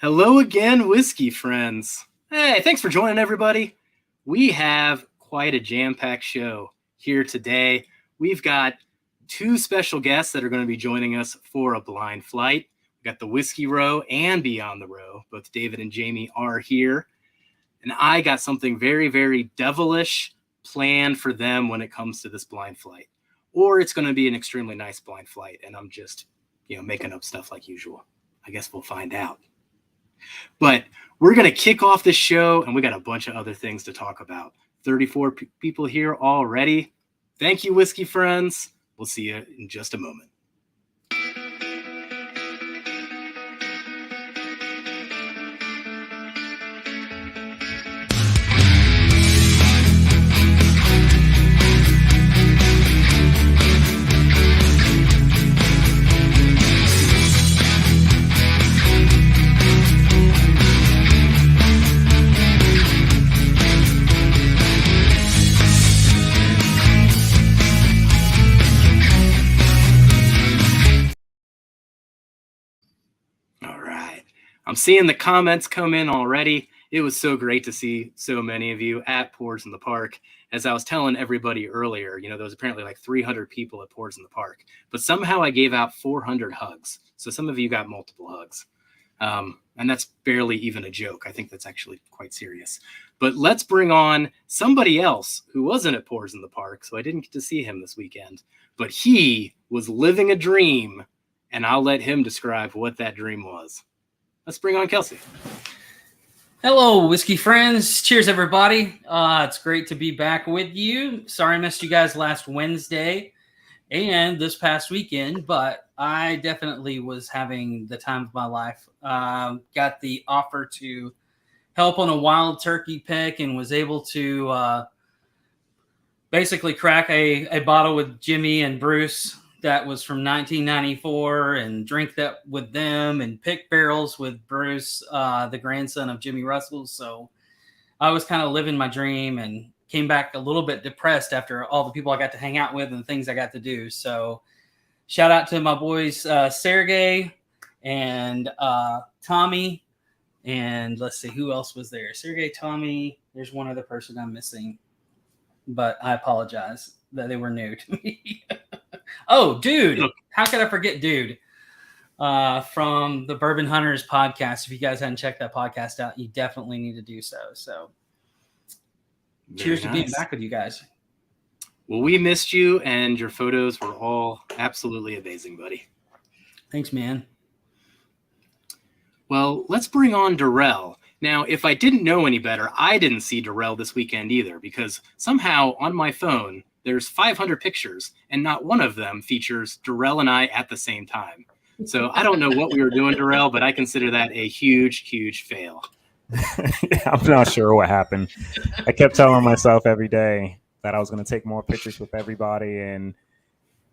Hello again, whiskey friends. Hey, thanks for joining, everybody. We have quite a jam-packed show here today. We've got two special guests that are going to be joining us for a blind flight. We've got the Whiskey Row and Beyond the Row. Both David and Jaime are here. And I got something very, very devilish planned for them when it comes to this blind flight. Or it's going to be an extremely nice blind flight, and I'm just, making up stuff like usual. I guess we'll find out. But we're going to kick off this show, and we got a bunch of other things to talk about. 34 people here already. Thank you, whiskey friends. We'll see you in just a moment. I'm seeing the comments come in already. It was so great to see so many of you at Pours in the Park. As I was telling everybody earlier, there was apparently like 300 people at Pours in the Park, but somehow I gave out 400 hugs. So some of you got multiple hugs. And that's barely even a joke. I think that's actually quite serious. But let's bring on somebody else who wasn't at Pours in the Park, so I didn't get to see him this weekend. But he was living a dream, and I'll let him describe what that dream was. Let's bring on Kelsey. Hello, whiskey friends. Cheers, everybody. It's great to be back with you. Sorry I missed you guys last Wednesday and this past weekend, but I definitely was having the time of my life. Got the offer to help on a wild turkey pick and was able to basically crack a bottle with Jimmy and Bruce that was from 1994 and drink that with them and pick barrels with Bruce, the grandson of Jimmy Russell. So I was kind of living my dream and came back a little bit depressed after all the people I got to hang out with and the things I got to do. So shout out to my boys, Sergey and Tommy. And let's see, who else was there? Sergey, Tommy. There's one other person I'm missing, but I apologize that they were new to me. Oh, Dude. How could I forget Dude? From the Bourbon Hunters podcast. If you guys hadn't checked that podcast out, you definitely need to do so. So cheers to being back with you guys. Well, we missed you, and your photos were all absolutely amazing, buddy. Thanks, man. Well, let's bring on Darrell. Now, if I didn't know any better, I didn't see Darrell this weekend either, because somehow on my phone, there's 500 pictures, and not one of them features Darrell and I at the same time. So I don't know what we were doing, Darrell, but I consider that a huge, huge fail. Yeah, I'm not sure what happened. I kept telling myself every day that I was going to take more pictures with everybody, and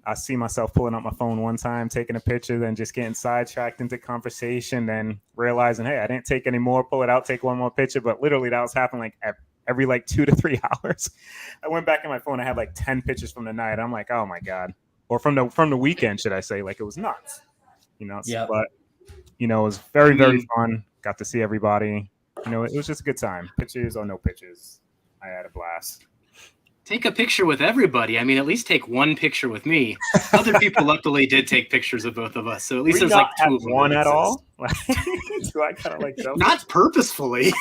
I see myself pulling up my phone one time, taking a picture, then just getting sidetracked into conversation, then realizing, hey, I didn't take any more, pull it out, take one more picture. But literally that was happening like every 2 to 3 hours. I went back in my phone. I had 10 pictures from the night. I'm like, oh my God. Or from the weekend, should I say. It was nuts. Yep. But, it was very, very fun. Got to see everybody. It was just a good time. Pictures or no pictures. I had a blast. Take a picture with everybody. I mean, at least take one picture with me. Other people luckily did take pictures of both of us. So at least there's 2 of them. One at all? Do I kind of Not purposefully.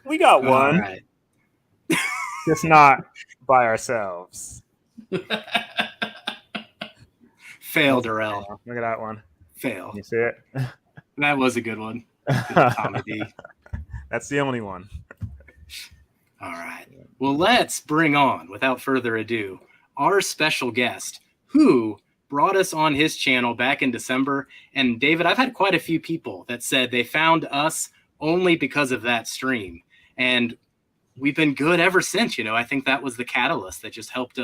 We got one. Right. Just not by ourselves. Fail, Darrell. Look at that one. Fail. You see it? That was a good one. Good Tommy D. That's the only one. All right. Well, let's bring on, without further ado, our special guest who brought us on his channel back in December. And David, I've had quite a few people that said they found us only because of that stream. And we've been good ever since. I think that was the catalyst that just helped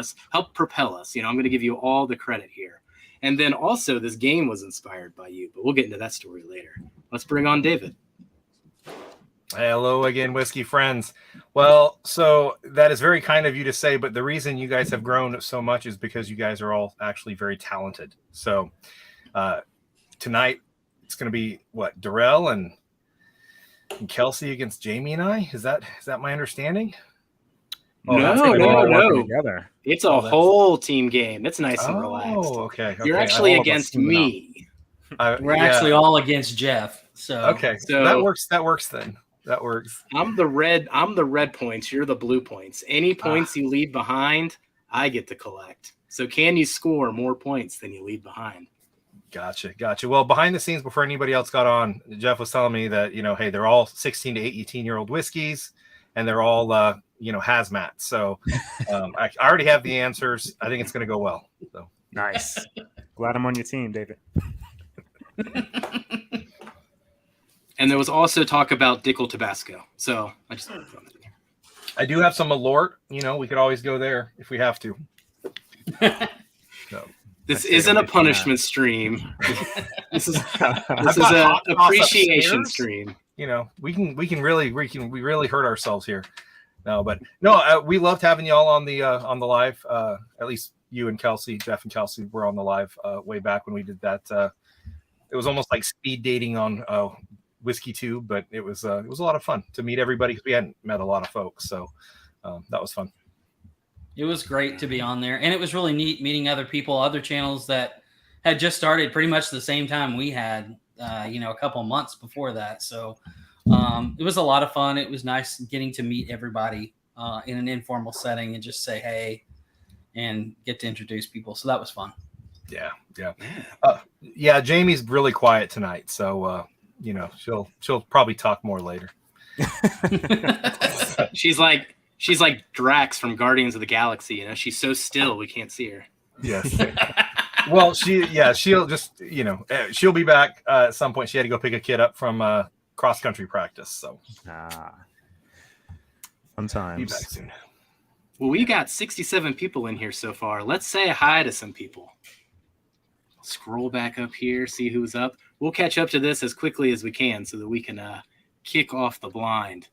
propel us. I'm going to give you all the credit here. And then also this game was inspired by you, but we'll get into that story later. Let's bring on David. Hello again, whiskey friends. Well, so that is very kind of you to say, but the reason you guys have grown so much is because you guys are all actually very talented. So tonight it's going to be what, Darrell and Kelsey against Jamie and I. Is that my understanding? No. Together. It's a whole team game. It's nice and relaxed. Okay. You're actually against me. We're actually all against Jeff. So okay, so that works. That works then. That works. I'm the red points. You're the blue points. Any points you leave behind, I get to collect. So can you score more points than you leave behind? Gotcha. Well, behind the scenes, before anybody else got on, Jeff was telling me that, hey, they're all 16 to 18-year-old whiskeys, and they're all, hazmat. So I already have the answers. I think it's going to go well. So Nice. Glad I'm on your team, David. And there was also talk about Dickel Tabasco. So I just wanted to throw that in there. I do have some Malort. We could always go there if we have to. So. This isn't a punishment stream. This is an appreciation stream. We really hurt ourselves here. We loved having y'all on the live. At least you and Kelsey, Jeff and Kelsey were on the live way back when we did that. It was almost like speed dating on Whiskey Tube, but it was a lot of fun to meet everybody because we hadn't met a lot of folks. So that was fun. It was great to be on there, and it was really neat meeting other people, other channels that had just started pretty much the same time we had, a couple months before that. So it was a lot of fun. It was nice getting to meet everybody in an informal setting and just say hey and get to introduce people. So that was fun. Yeah. Jamie's really quiet tonight, so she'll probably talk more later. She's like Drax from Guardians of the Galaxy. She's so still we can't see her. Yes. Well, she'll just she'll be back at some point. She had to go pick a kid up from cross country practice. So sometimes be back soon. Well, we got 67 people in here so far. Let's say hi to some people. Scroll back up here, see who's up. We'll catch up to this as quickly as we can so that we can kick off the blind.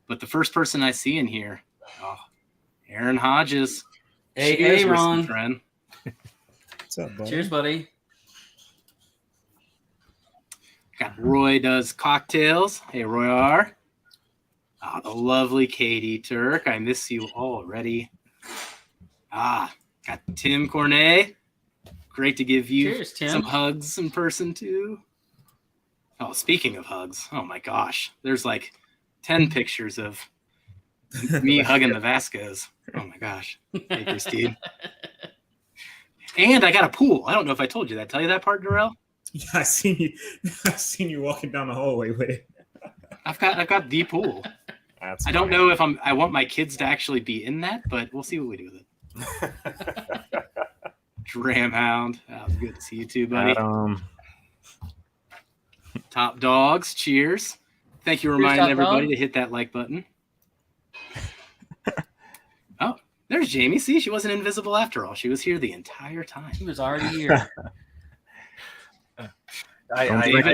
But the first person I see in here, Aaron Hodges. Hey, Ron. Friend. What's up, buddy? Cheers, buddy. Got Roy Does Cocktails. Hey, Roy R. The lovely Katie Turk. I miss you already. Got Tim Cornet. Great to give you some hugs in person, too. Oh, speaking of hugs. Oh, my gosh. There's like 10 pictures of me hugging the Vascos. Oh, my gosh. Hey, Christine. And I got a pool. I don't know if I told you that. Tell you that part, Darrell? Yeah, I seen you walking down the hallway with it. I've got the pool. I don't know if I want my kids to actually be in that, but we'll see what we do with it. Dram Hound. Good to see you too, buddy. Top Dogs. Cheers. Thank you for reminding everybody to hit that like button. Oh, there's Jamie. See, she wasn't invisible after all. She was here the entire time. She was already here. I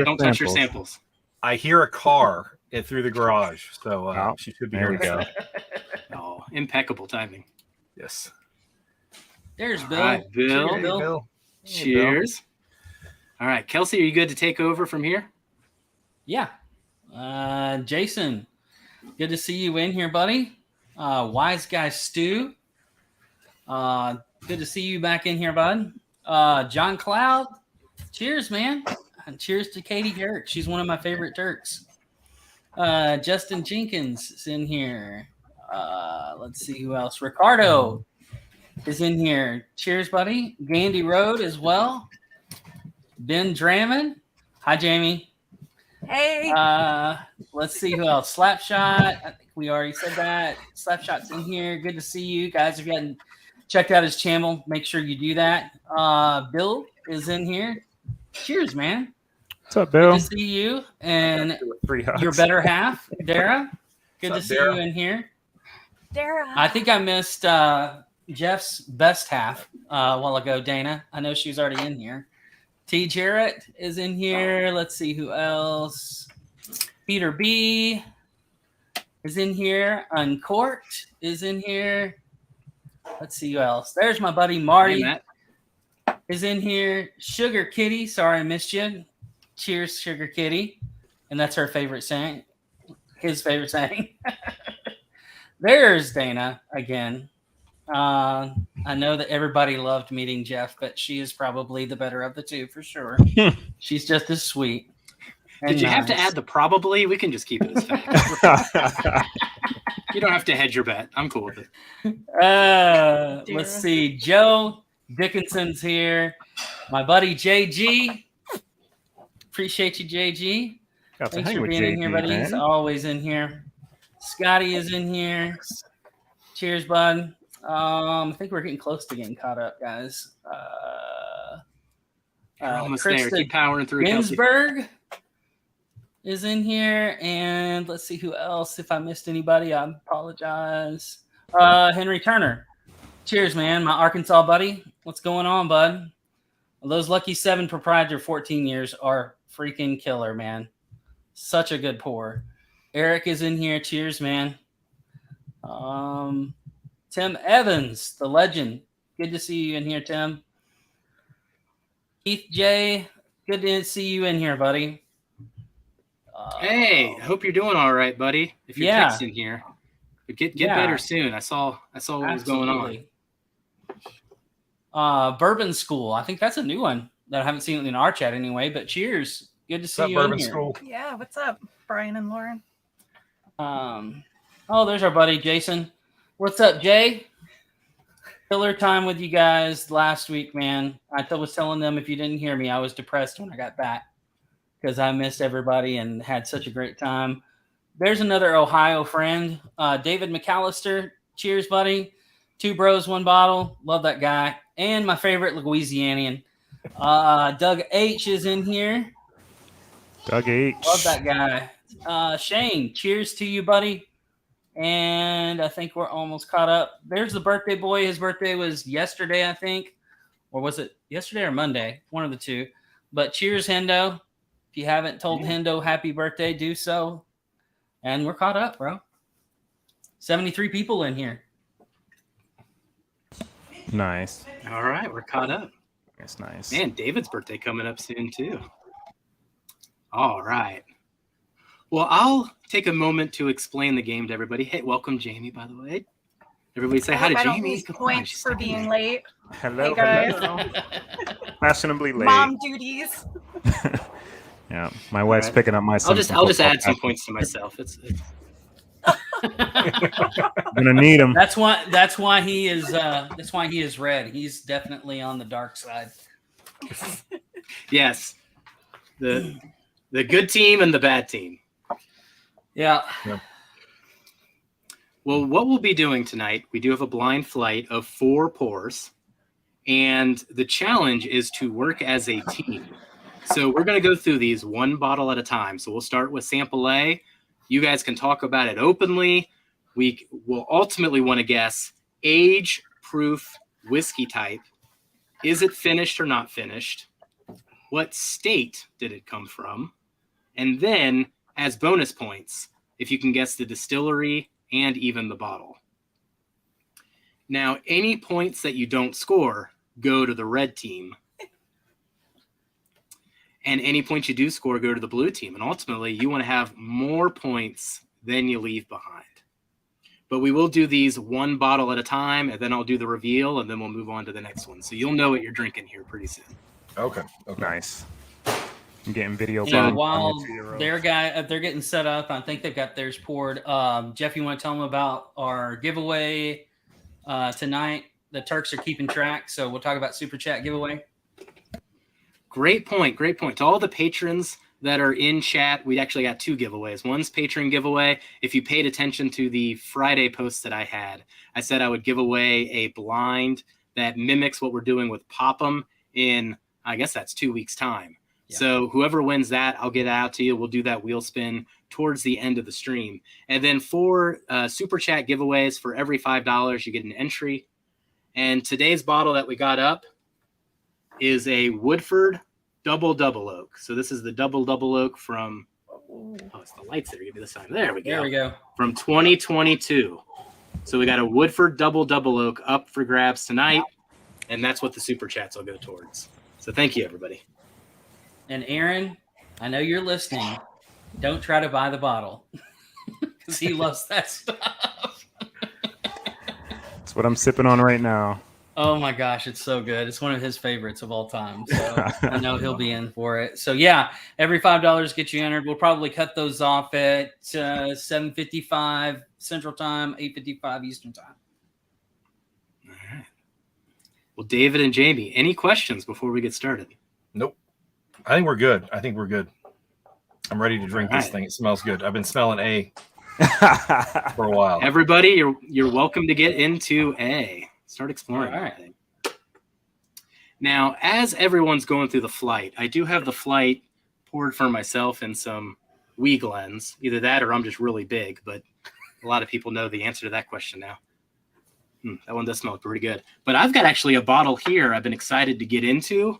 don't touch your samples. I hear a car through the garage, so she should be here. There we go. Oh, impeccable timing. Yes. There's Bill. All right, Bill. Cheers, Bill. Cheers. Hey, Bill. All right, Kelsey, are you good to take over from here? Yeah. Jason, good to see you in here, buddy. Wise Guy Stu. Good to see you back in here, bud. John Cloud. Cheers, man. And cheers to Katie Turk. She's one of my favorite Turks. Justin Jenkins is in here. Let's see who else. Ricardo is in here. Cheers, buddy. Gandy Road as well. Ben Drammond. Hi, Jamie. Hey. Let's see who else. Slapshot. I think we already said that. Slapshot's in here. Good to see you guys. If you hadn't checked out his channel, make sure you do that. Bill is in here. Cheers, man. What's up, Bill? Good to see you and your better half, Dara. Good to see you in here. Dara. I think I missed Jeff's best half a while ago, Dana. I know she was already in here. T. Jarrett is in here. Let's see who else. Peter B. is in here. Uncorked is in here. Let's see who else. There's my buddy Marty. Hey, is in here. Sugar Kitty, sorry I missed you. Cheers, Sugar Kitty. And that's her favorite saying. His favorite saying. There's Dana again. I know that everybody loved meeting Jeff, but she is probably the better of the two for sure. She's just as sweet. Did you have to add the probably? We can just keep it as fact. You don't have to hedge your bet. I'm cool with it. Let's see. Joe Dickinson's here. My buddy JG. Appreciate you, JG. Thanks for being in here, buddy. He's always in here. Scotty is in here. Cheers, bud. I think we're getting close to getting caught up, guys. Almost there. Keep powering through. Ginsburg is in here, and let's see who else. If I missed anybody, I apologize. Henry Turner. Cheers, man. My Arkansas buddy. What's going on, bud? Those Lucky 7 proprietor 14 years are freaking killer, man. Such a good pour. Eric is in here. Cheers, man. Tim Evans, the legend. Good to see you in here, Tim. Keith J, good to see you in here, buddy. Hey, I hope you're doing all right, buddy. If you're texting here, but get better soon. I saw what was going on. Bourbon School. I think that's a new one that I haven't seen in our chat anyway. But cheers. Good to see you in here. School? Yeah, what's up, Brian and Lauren? There's our buddy Jason. What's up, Jay? Killer time with you guys last week, man. I was telling them if you didn't hear me, I was depressed when I got back because I missed everybody and had such a great time. There's another Ohio friend, David McAllister. Cheers, buddy. 2 bros, 1 bottle. Love that guy. And my favorite Louisianian. Doug H is in here. Doug H. Love that guy. Shane, cheers to you, buddy. And I think we're almost caught up. There's the birthday boy. His birthday was yesterday, I think. Or was it yesterday or Monday? One of the two. But cheers, Hendo. If you haven't told Hendo happy birthday, do so. And we're caught up, bro. 73 people in here. Nice. All right, we're caught up. That's nice. Man, David's birthday coming up soon, too. All right. Well, I'll take a moment to explain the game to everybody. Hey, welcome, Jamie, by the way. Everybody say hi to I don't Jamie. lose points for being late. Hello, Hey, guys. hello. Fashionably late. Mom duties. Yeah, my wife's picking up my son. I'll just add some points to myself. It's I'm gonna need him. That's why he is red. He's definitely on the dark side. Yes. The good team and the bad team. Yeah. Well, what we'll be doing tonight, we do have a blind flight of 4 pours, and the challenge is to work as a team. So we're going to go through these 1 bottle at a time. So we'll start with sample A. You guys can talk about it openly. We will ultimately want to guess age, proof, whiskey type. Is it finished or not finished? What state did it come from? And then, as bonus points, if you can guess the distillery and even the bottle. Now, any points that you don't score go to the red team. And any points you do score go to the blue team. And ultimately, you want to have more points than you leave behind. But we will do these 1 bottle at a time, and then I'll do the reveal, and then we'll move on to the next one. So you'll know what you're drinking here pretty soon. Okay. Nice. I'm getting video. So while they're getting set up, I think they've got theirs poured. Jeff, you want to tell them about our giveaway tonight? The Turks are keeping track, so we'll talk about Super Chat giveaway. Great point. To all the patrons that are in chat, we actually got 2 giveaways. One's patron giveaway. If you paid attention to the Friday post that I had, I said I would give away a blind that mimics what we're doing with Pop'em in, I guess that's 2 weeks' time. Yeah. So whoever wins that, I'll get it out to you. We'll do that wheel spin towards the end of the stream. And then 4 Super Chat giveaways. For every $5, you get an entry. And today's bottle that we got up is a Woodford Double Oak. So this is the Double Oak from, it's the lights there. Give me the sign. There we go. From 2022. So we got a Woodford Double Oak up for grabs tonight. And that's what the Super Chats will go towards. So thank you, everybody. And Aaron, I know you're listening. Don't try to buy the bottle because he loves that stuff. That's what I'm sipping on right now. Oh my gosh, it's so good. It's one of his favorites of all time. So I know he'll be in for it. So yeah, every $5 gets you entered. We'll probably cut those off at 7:55 Central Time, 8:55 Eastern Time. All right. Well, David and Jamie, any questions before we get started? Nope. I think we're good. I'm ready to drink this thing. It smells good. I've been smelling A for a while. Everybody, you're welcome to get into A. Start exploring. All right. Everything. Now, as everyone's going through the flight, I do have the flight poured for myself in some wee glens. Either that or I'm just really big, but a lot of people know the answer to that question now. That one does smell pretty good. But I've got actually a bottle here I've been excited to get into.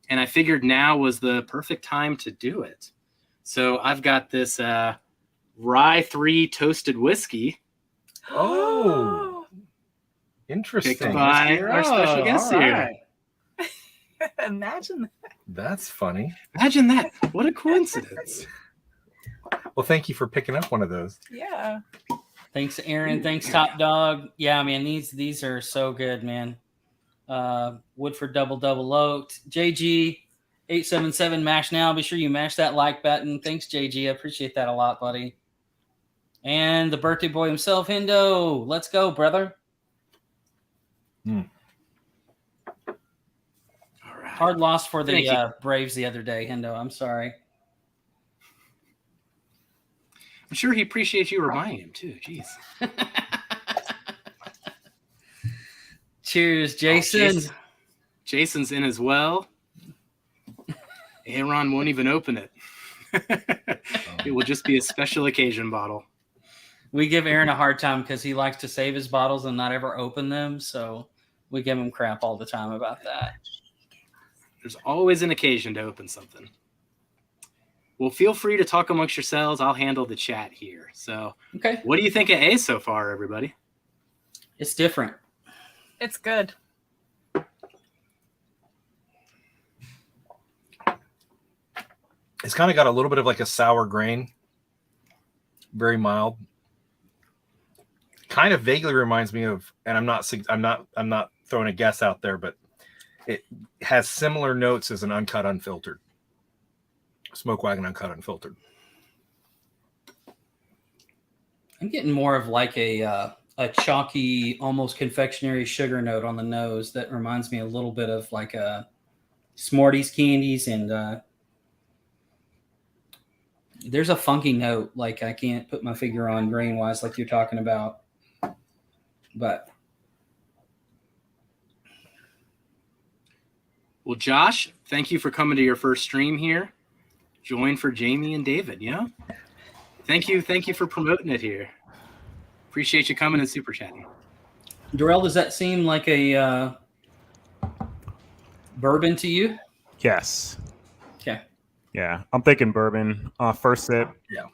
And I figured now was the perfect time to do it. So I've got this Rye 3 toasted whiskey. Oh. Interesting. Picked by our special guest here. Imagine that. That's funny. Imagine that. What a coincidence. Well, thank you for picking up one of those. Yeah. Thanks, Aaron. Thanks, Top Dog. Yeah, man, these are so good, man. Woodford double oaked. JG 877 mash now. Be sure you mash that like button. Thanks, JG. I appreciate that a lot, buddy. And the birthday boy himself, Hendo. Let's go, brother. All right. Hard loss for Thank the Braves the other day, Hendo. I'm sorry. I'm sure he appreciates you reminding him too. Jeez. Cheers, Jason. Jason's in as well. Aaron won't even open it. It will just be a special occasion bottle. We give Aaron a hard time because he likes to save his bottles and not ever open them. So we give him crap all the time about that. There's always an occasion to open something. Well, feel free to talk amongst yourselves. I'll handle the chat here. So, Okay. What do you think of A so far, everybody? It's different. It's good. It's kind of got a little bit of like a sour grain. Very mild. Kind of vaguely reminds me of, and I'm not throwing a guess out there, but it has similar notes as an uncut unfiltered. Smoke Wagon Uncut Unfiltered. I'm getting more of like a chalky, almost confectionery sugar note on the nose that reminds me a little bit of like a Smarties candies, and there's a funky note like I can't put my finger on grain wise like you're talking about, but. Well, Josh, thank you for coming to your first stream here. Join for Jamie and David, yeah? Thank you for promoting it here. Appreciate you coming and super chatting. Darrell, does that seem like a bourbon to you? Yes. Okay. Yeah, I'm thinking bourbon. First sip. Yeah.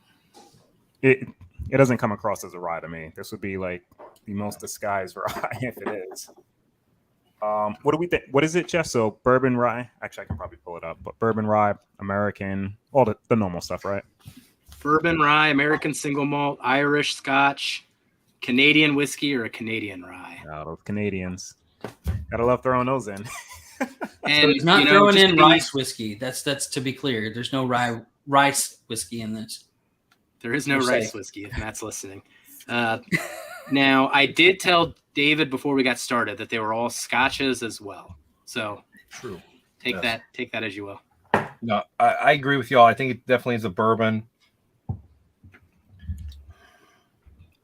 It doesn't come across as a rye to me. This would be like the most disguised rye if it is. What do we think? What is it, Jeff? So bourbon rye. Actually, I can probably pull it up. But bourbon rye, American, all the normal stuff, right? Bourbon rye, American single malt, Irish, Scotch, Canadian whiskey, or a Canadian rye. Oh, those Canadians. Gotta love throwing those in. And He's not you know, throwing just in be- rice whiskey. That's to be clear. There's no rice whiskey in this. There is no You're rice safe. whiskey if Matt's listening. Now, I did tell David before we got started that they were all scotches as well. So True. take Yes. that as you will. No, I agree with y'all. I think it definitely is a bourbon.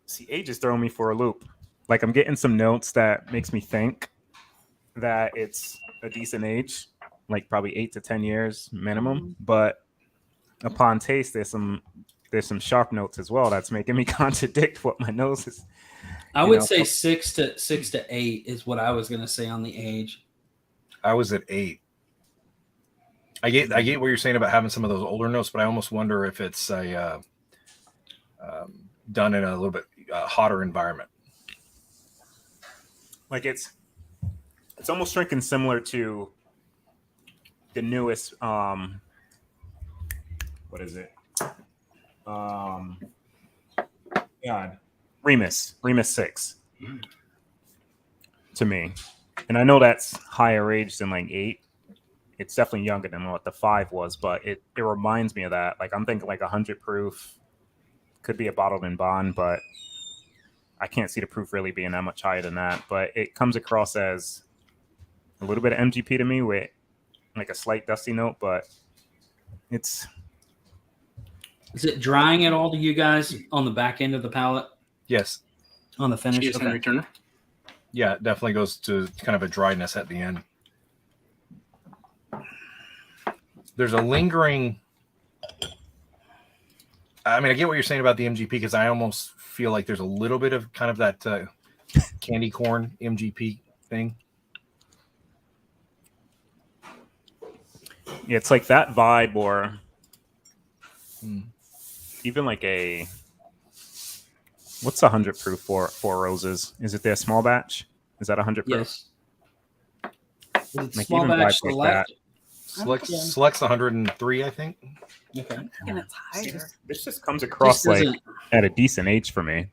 See, age is throwing me for a loop. Like I'm getting some notes that makes me think that it's a decent age, like probably 8 to 10 years minimum. But upon taste, there's some sharp notes as well that's making me contradict what my nose is. I would say 6 to 8 is what I was going to say on the age. I was at 8. I get what you're saying about having some of those older notes, but I almost wonder if it's a done in a little bit hotter environment. Like it's almost drinking similar to the newest what is it? God, Remus 6 to me, and I know that's higher age than like 8. It's definitely younger than what the 5 was, but it reminds me of that. Like I'm thinking like 100 proof, could be a bottled in bond, but I can't see the proof really being that much higher than that. But it comes across as a little bit of MGP to me with like a slight dusty note, but it's. Is it drying at all to you guys on the back end of the palate Yes. on the finish? Cheers, Henry Turner. Yeah, it definitely goes to kind of a dryness at the end. There's a lingering. I mean, I get what you're saying about the MGP because I almost feel like there's a little bit of kind of that candy corn MGP thing. Yeah, it's like that vibe, or even like a. What's 100 proof for Four Roses? Is it their small batch? Is that 100 proof? Yes. Is it Like small even batch vibes like select? Select's 103, I think. Okay. And it's higher. This just comes across like doesn't- at a decent age for me,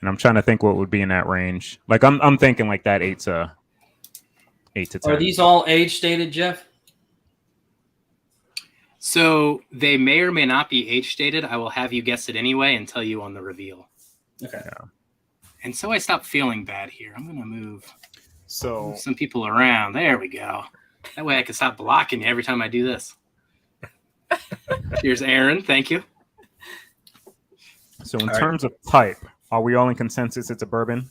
and I'm trying to think what would be in that range. Like I'm thinking like that 8 to 10. Are these all age stated, Jeff? So they may or may not be age stated. I will have you guess it anyway and tell you on the reveal. Okay. Yeah. And so I stopped feeling bad here. I'm going to move So some people around. There we go. That way I can stop blocking you every time I do this. Here's Aaron. Thank you. in All right. terms of type, are we all in consensus it's a bourbon?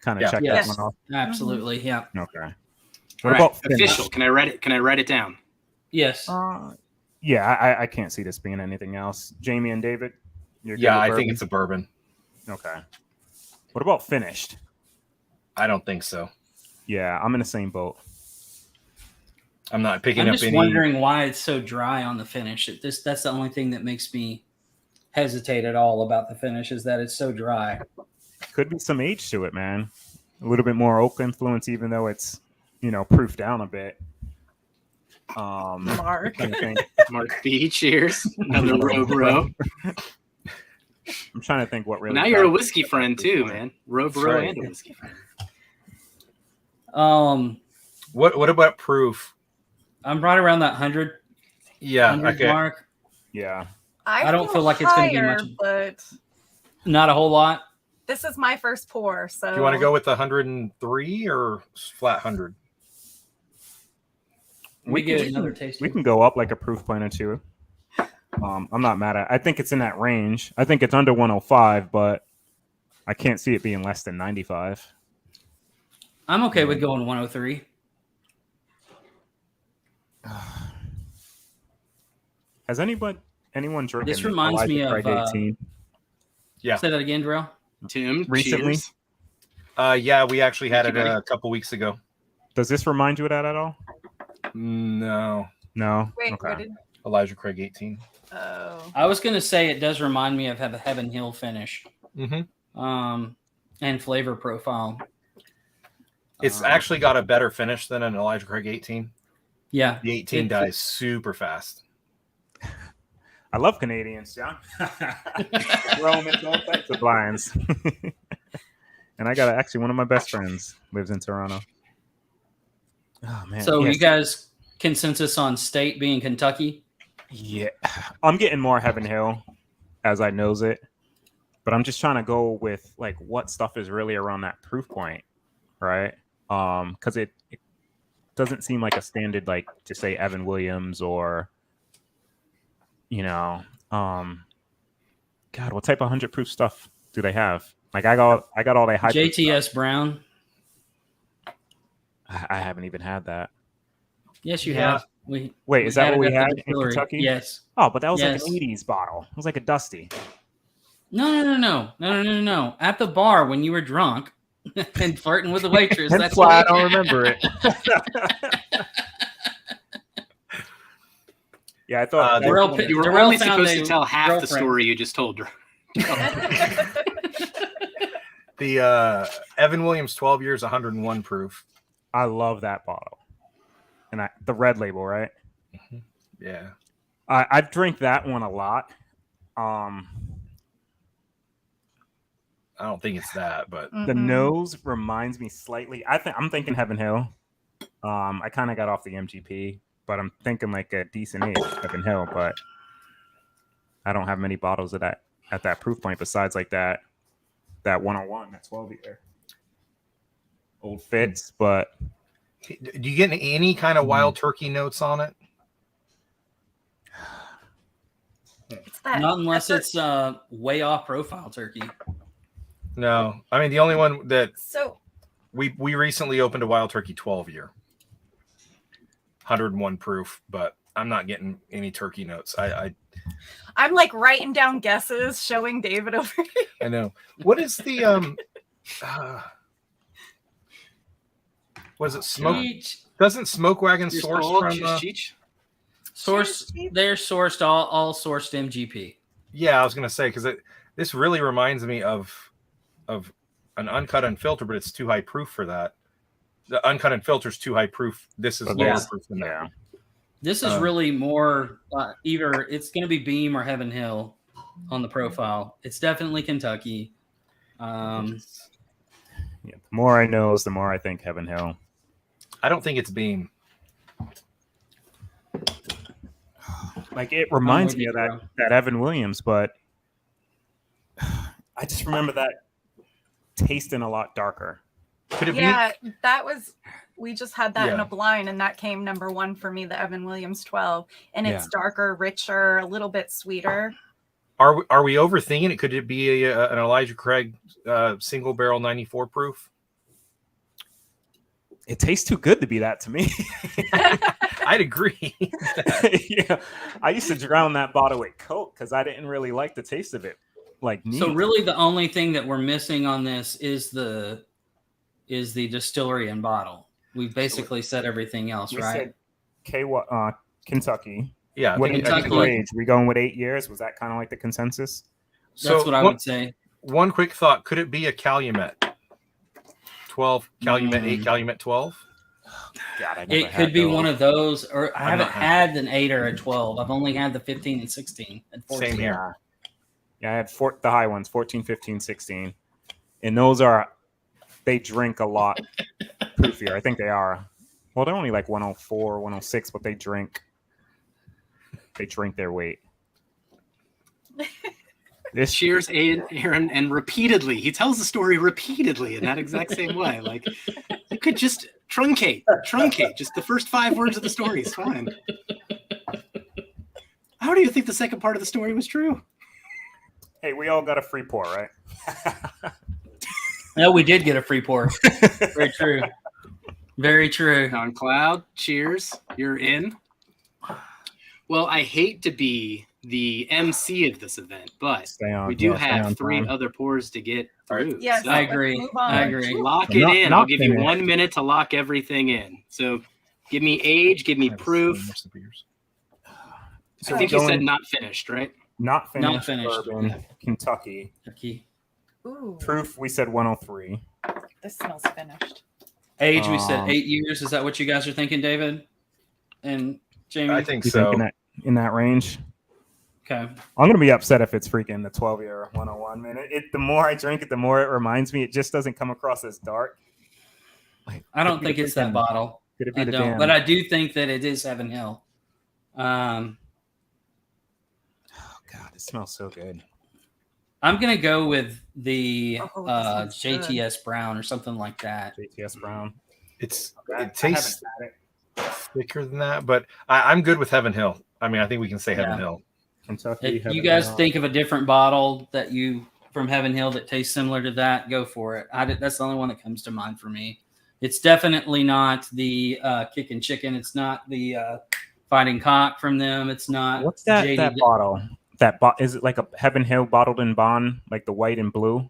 Kind of Yeah. check Yes. that one off. Absolutely. Yeah. Okay. All What right. about finish? Official. Can I write it? Can I write it down? Yes. Yeah, I can't see this being anything else. Jamie and David, you're good Yeah, with I bourbon? think it's a bourbon. Okay. What about finished? I don't think so. Yeah, I'm in the same boat. I'm not picking I'm up just any. wondering why it's so dry on the finish. That's the only thing that makes me hesitate at all about the finish is that it's so dry. Could be some age to it, man. A little bit more oak influence, even though it's proofed down a bit. Mark. I'm trying to think. Mark B. Cheers. Another row bro. I'm trying to think what really. Now you're a whiskey friend too, man. Row bro right. and a whiskey friend. What about proof? I'm right around that 100 Yeah, okay. mark. Yeah. I don't feel like it's gonna be higher, much. But Not a whole lot. this is my first pour, so Do you want to go with the 103 or flat 100? We can- get another taste. We can go up like a proof point or two. I'm not mad at. I think it's in that range. I think it's under 105, but I can't see it being less than 95. I'm okay with going 103. Has anyone drinking? This reminds me Elijah of, Craig 18? Yeah. Say that again, Darrell. Tim, Recently? cheers. Yeah, we actually had Thank it you, buddy. a couple weeks ago. Does this remind you of that at all? No, No. wait, Okay. what did Elijah Craig 18. oh I was gonna say it does remind me of the Heaven Hill finish, Mm-hmm. and flavor profile. It's actually got a better finish than an Elijah Craig 18. Yeah. The 18 It- dies super fast. I love Canadians, John. Throw 'em into all types of blinds. And I got actually one of my best friends lives in Toronto. Oh man. So yes. you guys consensus on state being Kentucky? Yeah, I'm getting more Heaven Hill as I nose it, but I'm just trying to go with like what stuff is really around that proof point, right? Because it doesn't seem like a standard like to say Evan Williams or God, what type of 100 proof stuff do they have? Like I got all the high proof JTS stuff. Brown. I haven't even had that. Yes, you Yeah. have. Wait, is that what we it at had the in distillery. Kentucky? Yes. Oh, but that was Yes. like an 80s bottle. It was like a Dusty. No. At the bar when you were drunk and flirting with the waitress. That's why I don't remember it. Yeah, I thought that Darrell was picked- You were Darrell only found supposed to a tell half the girlfriend. story you just told. The Evan Williams 12 years, 101 proof. I love that bottle, and the red label, right? Yeah. I've drank that one a lot. I don't think it's that, but The nose reminds me slightly. I'm thinking Heaven Hill. I kind of got off the MGP, but I'm thinking like a decent age Heaven Hill. But I don't have many bottles of that at that proof point besides like that 101, that 12 year. Old Fitz, but do you get any kind of wild turkey notes on it? It's that Not unless pepper- it's way off profile turkey. No, I mean the only one that so we recently opened a wild turkey 12 year, 101 proof, but I'm not getting any turkey notes. I'm like writing down guesses, showing David over here. I know. What is the was it smoke? Cheech. Doesn't Smoke Wagon Here's source all from? Cheech. They're sourced all sourced MGP. Yeah, I was gonna say because this really reminds me of an uncut unfiltered, but it's too high proof for that. The uncut and filter is too high proof. This is lower Yes. proof than that. This is really more either it's going to be Beam or Heaven Hill on the profile. It's definitely Kentucky. yeah, the more I knows, the more I think Heaven Hill. I don't think it's Beam. Like it reminds with me you, of bro. that Evan Williams, but I just remember that tasting a lot darker. Could it Yeah, that was. We just had that in Yeah. a blind, and that came number 1 for me, the Evan Williams 12, and it's Yeah. darker, richer, a little bit sweeter. be? Are we overthinking it? Could it be an Elijah Craig single barrel 94 proof? It tastes too good to be that to me. I'd agree. Yeah, I used to drown that bottle with Coke because I didn't really like the taste of it. Like neat. So really, the only thing that we're missing on this is the distillery and bottle. We've basically said everything else, we right? said Kentucky. Yeah, I What think- age? I think- Kentucky. Age? We going with 8 years? Was that kind of like the consensus? That's what I would say. One quick thought: could it be a Calumet 12, Calumet 8, Calumet 12? God, I never It had could be those. one of those, or I I'm haven't not- had an 8 or a 12. I've only had the 15 and 16 and 14. Same here. Yeah, I had the high ones, 14, 15, 16. And they drink a lot proofier. I think they are. Well, they're only like 104, 106, but they drink their weight. This Cheers, Aaron, and repeatedly. He tells the story repeatedly in that exact same way. Like, you could just truncate. Just the first 5 words of the story is fine. How do you think the second part of the story was true? Hey, we all got a free pour, right? No, we did get a free pour. Very true. Very true. On Cloud, cheers. You're in. Well, I hate to be the MC of this event, but we do have 3 other pours to get through. Yes, So I let's agree. move on. I agree. lock I'm it not- in. not I'll give you finished. 1 minute to lock everything in. So give me age, give me proof. I think you said not finished, right? Not finished. Not finished. Bourbon, Kentucky. Kentucky. Ooh, Proof, we said 103. this smells finished. Age, we said Um, 8 years. Is that what you guys are thinking, David and Jamie? I think You so. think in that range? Okay. I'm gonna be upset if it's freaking the 12 year 101. Man, the more I drink it, the more it reminds me. It just doesn't come across as dark. Like, I don't think it's that bottle. Could it be I the don't, damn? but I do think that it is Heaven Hill. Oh God, it smells so good. I'm gonna go with the Oh, this smells good. JTS Brown or something like that. JTS Brown. It I haven't tastes had it. thicker than that, but I'm good with Heaven Hill. I mean, I think we can say Heaven Yeah. Hill. Kentucky. If you Heaven guys Hill. think of a different bottle that you from Heaven Hill that tastes similar to that, go for it. That's the only one that comes to mind for me. It's definitely not the Kickin' Chicken. It's not the Fighting Cock from them. It's not. What's that? JD That bottle. Is it like a Heaven Hill bottled in bond, like the white and blue?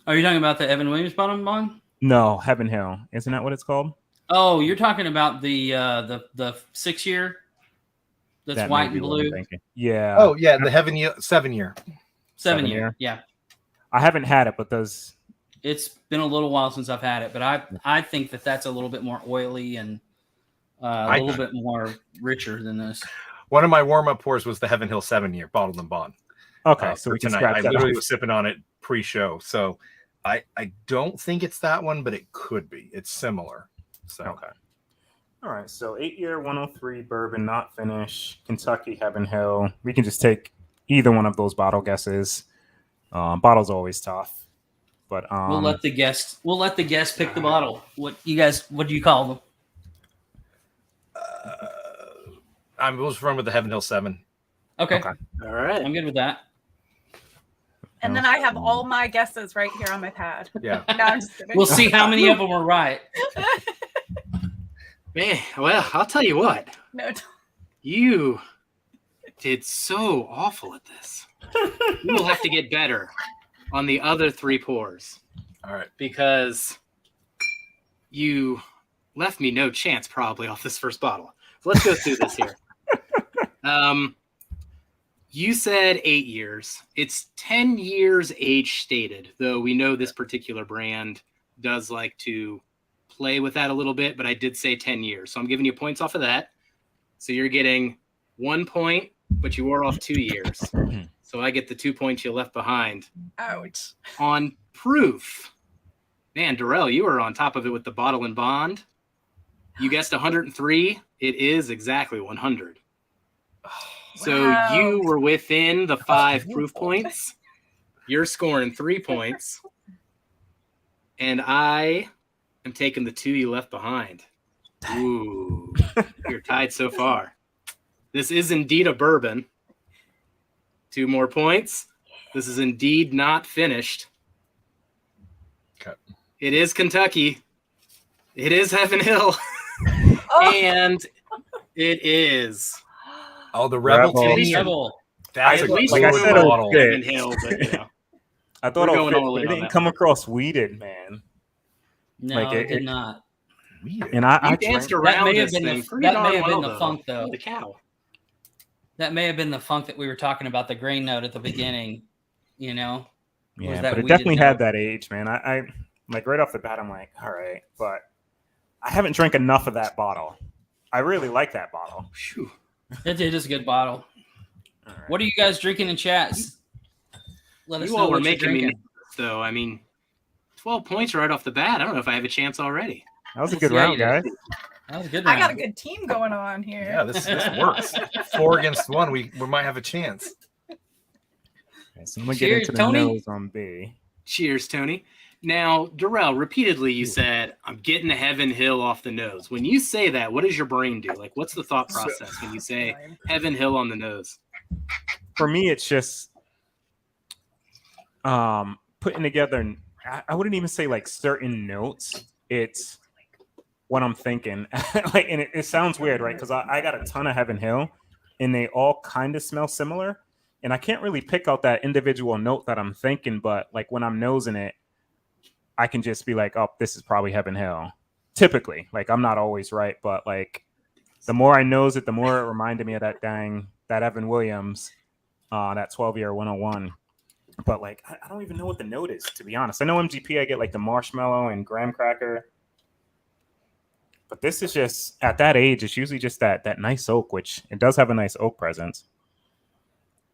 Are you talking about the Evan Williams bottom bond? No, Heaven Hill. Isn't that what it's called? Oh, you're talking about the 6 year. That's That white may be and what I'm blue. thinking. Yeah. Oh yeah, the Heaven Year 7 year. 7 7 year. year. Yeah. I haven't had it, but does It's been a little while since I've had it, but I think that's a little bit more oily and a little bit more richer than this. One of my warm-up pours was the Heaven Hill 7-year bottled and bond. Okay, so For we can tonight. scratch I that literally off. was sipping on it pre-show, so I don't think it's that one, but it could be. It's similar. So Okay. All right, so 8-year 103 bourbon, not finished, Kentucky Heaven Hill. We can just take either one of those bottle guesses. Bottle's always tough, but We'll let the guest pick the bottle. What do you call them? I was run with the Heaven Hill 7. Okay. All right. I'm good with that. And then I have all my guesses right here on my pad. Yeah. No, I'm just kidding. We'll see how many of them are right. Man, well, I'll tell you what. No, You did so awful at this. You will have to get better on the other 3 pours All right. because you left me no chance probably off this first bottle. So let's go through this here. You said 8 years. It's 10 years age stated, though we know this particular brand does like to play with that a little bit, but I did say 10 years. So I'm giving you points off of that. So you're getting 1 point, but you were off 2 years. So I get the 2 points you left behind. ouch. On proof, man, Darrell, you were on top of it with the bottle and bond. You guessed 103. It is exactly 100. So Wow. you were within the 5 proof points. You're scoring 3 points. And I am taking the 2 you left behind. Ooh, you're tied so far. This is indeed a bourbon. 2 more points. This is indeed not finished. Okay. It is Kentucky. It is Heaven Hill. Oh, And it is. Oh, the Rebel Rebel. 10 year. Rebel. That's At a least like we're I good said, going bottle. fit. Heaven Hill, but you know. I thought We're it going fit, all but in it on didn't that come one. across weeded, man. No, Like, it did it- not. Weird. And I You drank. danced That around may have this been thing the pretty that darn may have been well, the though. funk though. Holy cow. That may have been the funk that we were talking about, the grain note at the beginning. Was Yeah, that but it weeded definitely had note. that age, man. I like right off the bat, I'm like, all right, but I haven't drank enough of that bottle. I really like that bottle. Phew. It is a good bottle. All right. What are you guys drinking in chats? Let us You know all were what you're making me drinking. nervous, though. I mean, 12 points right off the bat. I don't know if I have a chance already. That was a good Yeah, round, you did. guys. That was a good I round. got a good team going on here. Yeah, this works. 4 against 1. We might have a chance. Okay, so I'm gonna Cheers, get into the Tony. nose on B. Cheers, Tony. Now, Darrell, repeatedly you said, I'm getting Heaven Hill off the nose. When you say that, what does your brain do? Like, what's the thought process when you say Heaven Hill on the nose? For me, it's just putting together. I wouldn't even say like certain notes. It's what I'm thinking. Like, and it sounds weird, right? Because I got a ton of Heaven Hill, and they all kind of smell similar. And I can't really pick out that individual note that I'm thinking, but like when I'm nosing it, I can just be like, oh, this is probably Heaven Hill. Typically, like I'm not always right, but like the more I nose it, the more it reminded me of that Evan Williams, that 12-year 101. But like I don't even know what the note is, to be honest. I know MGP, I get like the marshmallow and graham cracker. But this is just at that age, it's usually just that nice oak, which it does have a nice oak presence.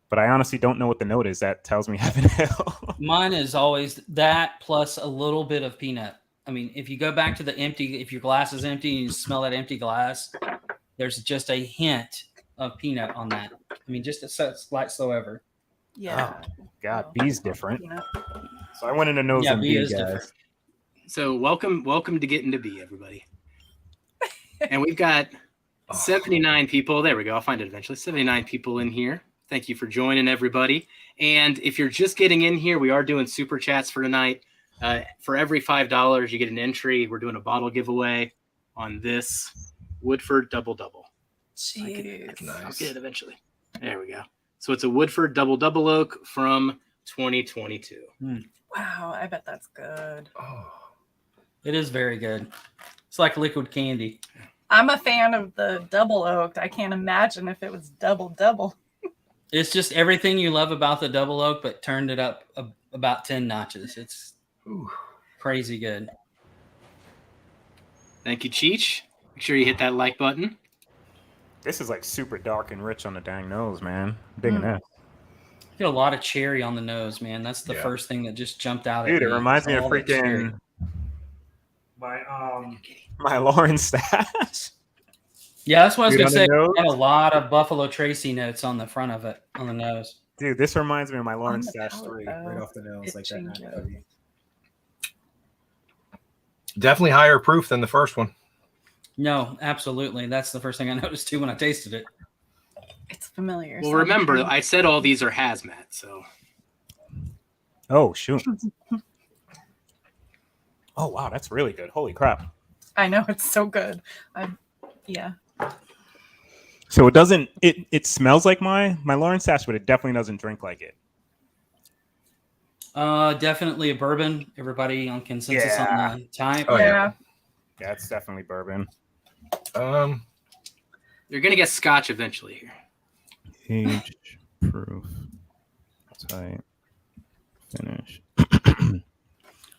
But I honestly don't know what the note is. That tells me Heaven Hill. Mine is always that plus a little bit of peanut. I mean, if you go back to the empty, if your glass is empty and you smell that empty glass, there's just a hint of peanut on that. I mean, just a slight over. Yeah. Oh, God, B's different. You know. So I went into nose Yeah, and B B, is guys. different. So welcome to Getting to B, everybody. And we've got 79 people. There we go. I'll find it eventually. 79 people in here. Thank you for joining, everybody. And if you're just getting in here, we are doing super chats for tonight. For every $5, you get an entry. We're doing a bottle giveaway on this Woodford Double Double. Jeez. I'll get it eventually. There we go. So it's a Woodford Double Double Oak from 2022. Wow, I bet that's good. Oh. It is very good. It's like liquid candy. I'm a fan of the double oaked. I can't imagine if it was double. It's just everything you love about the double oak, but turned it up about 10 notches. It's crazy good. Thank you, Cheech. Make sure you hit that like button. This is like super dark and rich on the dang nose, man. I'm digging this. I get a lot of cherry on the nose, man. That's the first thing that just jumped out at me. Dude, it reminds me of All that cherry. freaking my Lauren stash. Yeah, that's what I was Dude, gonna say. on the nose? Got a lot of Buffalo Tracy notes on the front of it, on the nose. Dude, this reminds me of my Lauren On the stash palate, 3 though, right off the nose, it like that kind changes. of heavy. Definitely higher proof than the first one. No, absolutely. That's the first thing I noticed too when I tasted it. It's familiar. Well, so I'm remember, trying- I said all these are hazmat, so Oh shoot! Oh wow, that's really good. Holy crap! I know it's so good. Yeah. So it doesn't. It smells like my Lauren stash, but it definitely doesn't drink like it. Definitely a bourbon. Everybody on consensus Yeah. on the type. Oh, yeah. Yeah, it's definitely bourbon. you're gonna get Scotch eventually here. Age proof type finish.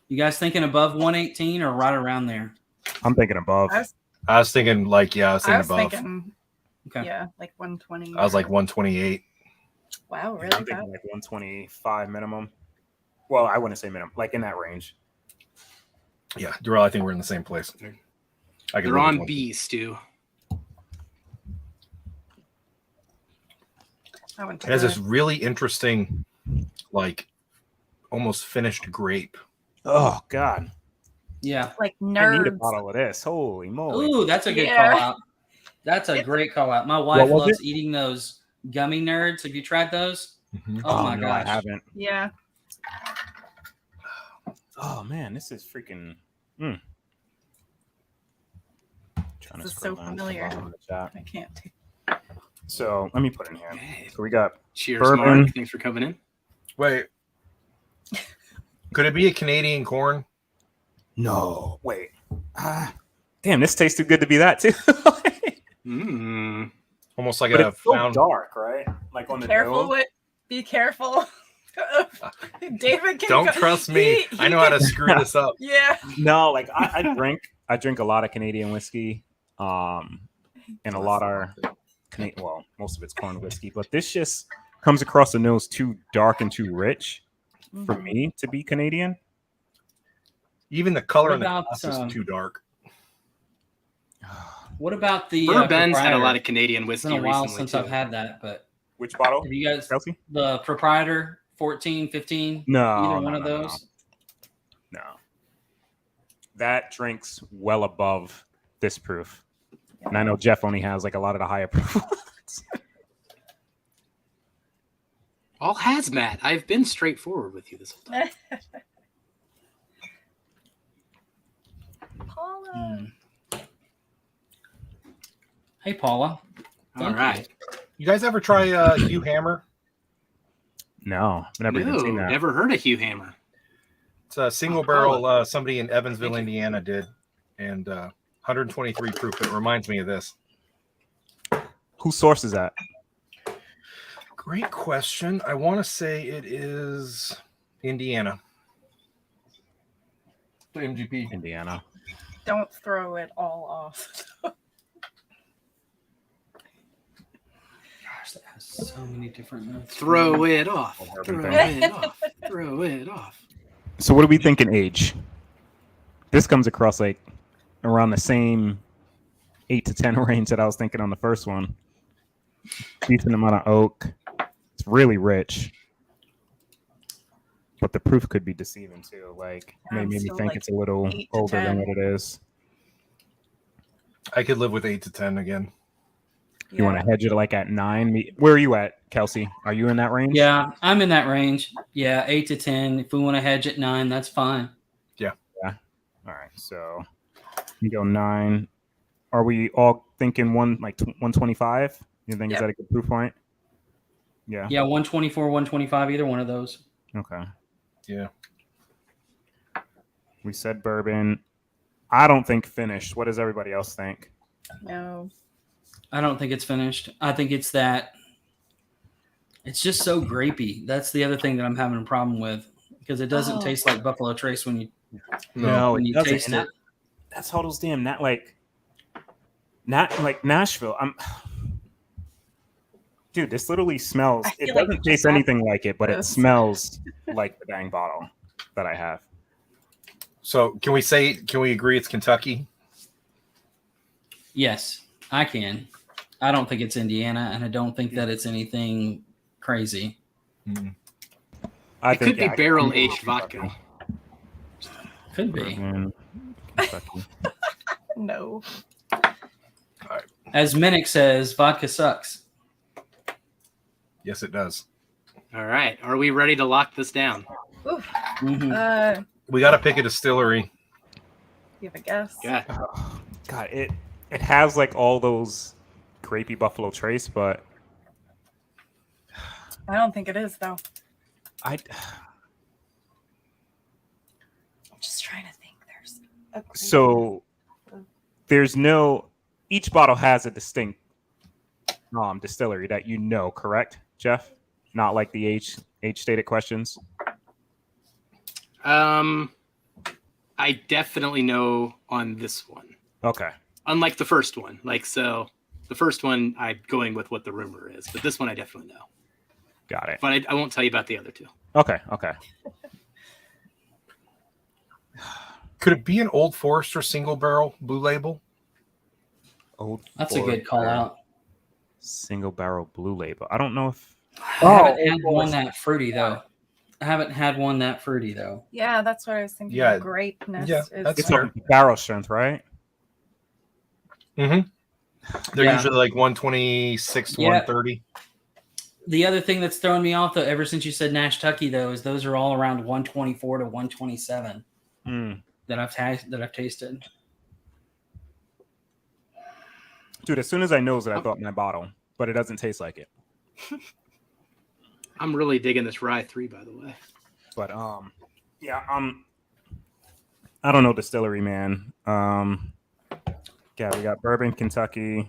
You guys thinking above 118 or right around there? I'm thinking above. I was thinking like I was I thinking was above. thinking, Okay. yeah, like 120. I was like 128. wow, really? I'm thinking like 125 minimum. Well, I wouldn't say minimum, like in that range. Yeah, Darrell, I think we're in the same place. I could They're live with on one. B, Stu. That one's It has this good. really interesting, like almost finished grape. Oh God, Yeah. Like I need a nerds. bottle of this. Holy moly! Ooh, that's a good Yeah. call out. That's a great call out. My wife was loves eating those gummy nerds. Have you tried those? Oh, my no, gosh. I haven't. Yeah. Oh man, this is freaking. Trying This is scroll so down to the familiar. bottom of the chat. I can't take. So let me put in here. Hey, So we got cheers, Bourbon. Mark. Thanks for coming in. Wait, could it be a Canadian corn? no. Wait. Damn, this tastes too good to be that too. Mm. Almost like But a it's so found. dark, right? Like on the Careful nose. with. Be careful. David can Don't go- trust me. he I know how to can- screw this up. Yeah. No, like I drink a lot of Canadian whiskey, and a lot are well, most of it's corn whiskey, but this just comes across the nose too dark and too rich for Mhm. me to be Canadian. Even the color What in the about, glass is too dark. What about the Bourbon's had a lot proprietor? of Canadian It's whiskey been a while recently, since too. I've had that, but Which bottle? have you guys Kelsey? the proprietor 14, 15? No, Either no, one of no, no. those? No. That drinks well above this proof. And I know Jeff only has like a lot of the higher proof ones. All hazmat. I've been straightforward with you this whole time. Paula. Hey, Paula. All Thank right. You guys ever try Hugh Hammer? No, I've never even seen No, that. never heard of Hugh Hammer. It's a single barrel. Somebody in Evansville, Indiana, did, and 123 proof. It reminds me of this. Who sources that? Great question. I want to say it is Indiana. The MGP. Indiana. Don't throw it all off. Gosh, that has so many different notes. Throw it off. Bourbon Throw thing. it off. Throw it off. So what are we thinking age? This comes across like around the same 8 to 10 range that I was thinking on the first one. Decent amount of oak. It's really rich. But the proof could be deceiving too. Like I'm maybe me still, think like, it's a little 8 to older 10. than what it is. I could live with 8 to 10 again. You want to hedge it like at 9? Where are you at, Kelsey? Are you in that range? Yeah, I'm in that range. Yeah, 8 to 10. If we want to hedge at 9, that's fine. All right. So you go 9. Are we all thinking 125? You think is Yep. that a good proof point? Yeah. Yeah, 124, 125, either one of those. Okay. Yeah. We said bourbon. I don't think finished. What does everybody else think? No. I don't think it's finished. I think it's that it's just so grapey. That's the other thing that I'm having a problem with because it doesn't Oh. taste like Buffalo Trace when you No, when it you doesn't. taste And it. that's how those damn not like Nashville. Dude, this literally smells. I It feel like doesn't we taste just had anything like it, but it this. smells like the dang bottle that I have. So can we agree it's Kentucky? Yes, I can. I don't think it's Indiana, and I don't think that it's anything crazy. I It could be yeah, barrel aged vodka. Could be. Bourbon, Kentucky. No. As Minnick says, vodka sucks. Yes, it does. All right. Are we ready to lock this down? Oof. Mhm. We got to pick a distillery. You have a guess? Yeah. God, it has like all those grapey Buffalo Trace, but I don't think it is though. I I'm just trying to think. There's a great so there's no. Each bottle has a distinct distillery that you know, correct, Jeff? Not like the age stated questions. I definitely know on this one. Okay. Unlike the first one. The first one, I'm going with what the rumor is, but this one I definitely know. Got it. But I won't tell you about the other two. Okay. Could it be an Old Forester single barrel blue label? That's a good call out. Single barrel blue label. I don't know if. I haven't had one that fruity though. Yeah, that's what I was thinking. Yeah. Grapeness Yeah, is that's It's fair. a barrel strength, right? Mm-hmm. They're Yeah. usually like 126 to Yeah. 130. The other thing that's thrown me off though, ever since you said Nash Tucky though, is those are all around 124 to 127 that I've tasted. Dude, as soon as I nose it, I thought my bottle, but it doesn't taste like it. I'm really digging this rye 3, by the way. But yeah, I don't know distillery, man. Yeah, we got bourbon, Kentucky.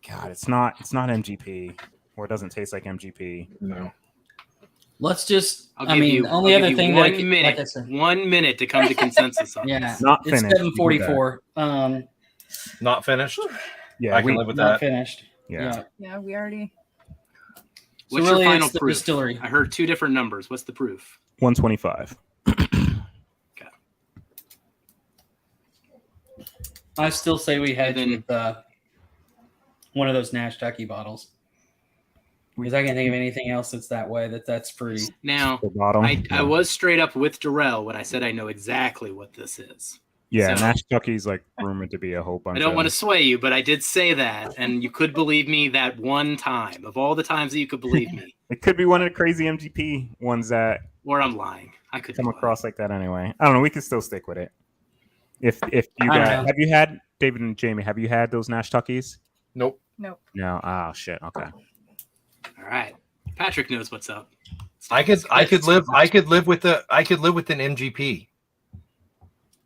God, it's not MGP, or it doesn't taste like MGP. No. Let's just. I'll I give mean, you, the only I'll other give thing you that I 1 can, minute, like I said, 1 minute to come to consensus on yeah, this. Not it's finished. 7:44. Not finished? Yeah, I can live with Not that. finised. Yeah. Yeah, we already. What's So really, your final it's the proof? distillery. I heard 2 different numbers. What's the proof? 125. I still say we had And with one of those Nash Tucky bottles. Because I can't think of anything else that's that way. That's fruity. Now, The bottle. I was straight up with Darrell when I said I know exactly what this is. Yeah, so- Nash Tucky's like rumored to be a whole bunch. I don't want to sway you, but I did say that, and you could believe me that one time. Of all the times that you could believe me, It could be one of the crazy MGP ones that or I'm lying. I could come be lying. across like that anyway. I don't know. We could still stick with it. If you I don't guys know. have you had David and Jamie? Have you had those Nash Tuckies? Nope. Nope. No. Oh shit. Okay. All right, Patrick knows what's up. I could live with an MGP.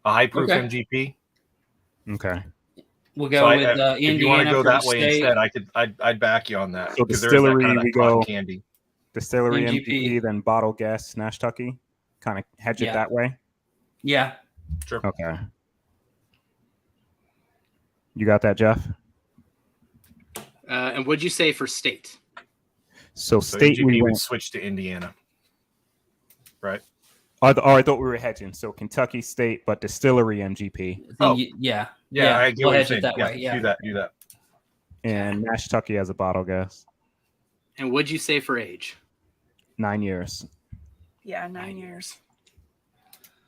A high proof Okay. MGP. Okay. We'll go So with if you Indiana want to go for that the way state. instead, I'd back you on that. So 'cause there is that distillery, kind of we cotton go- candy. Distillery MGP. MGP, then bottle guess Nash Tucky. Kind of hedge it Yeah. that way. Yeah. Sure. Okay. You got that, Jeff? And what'd you say for state? So So state MGP we would went. switch to Indiana. Right. I thought we were hedging. So Kentucky state, but distillery MGP I think Oh. Yeah. Yeah, I get we'll what you're hedge saying. it that Yeah, way. Yeah. do that. and Nash Tucky as a bottle guess. And what'd you say for age? 9 years. Yeah, 9 years.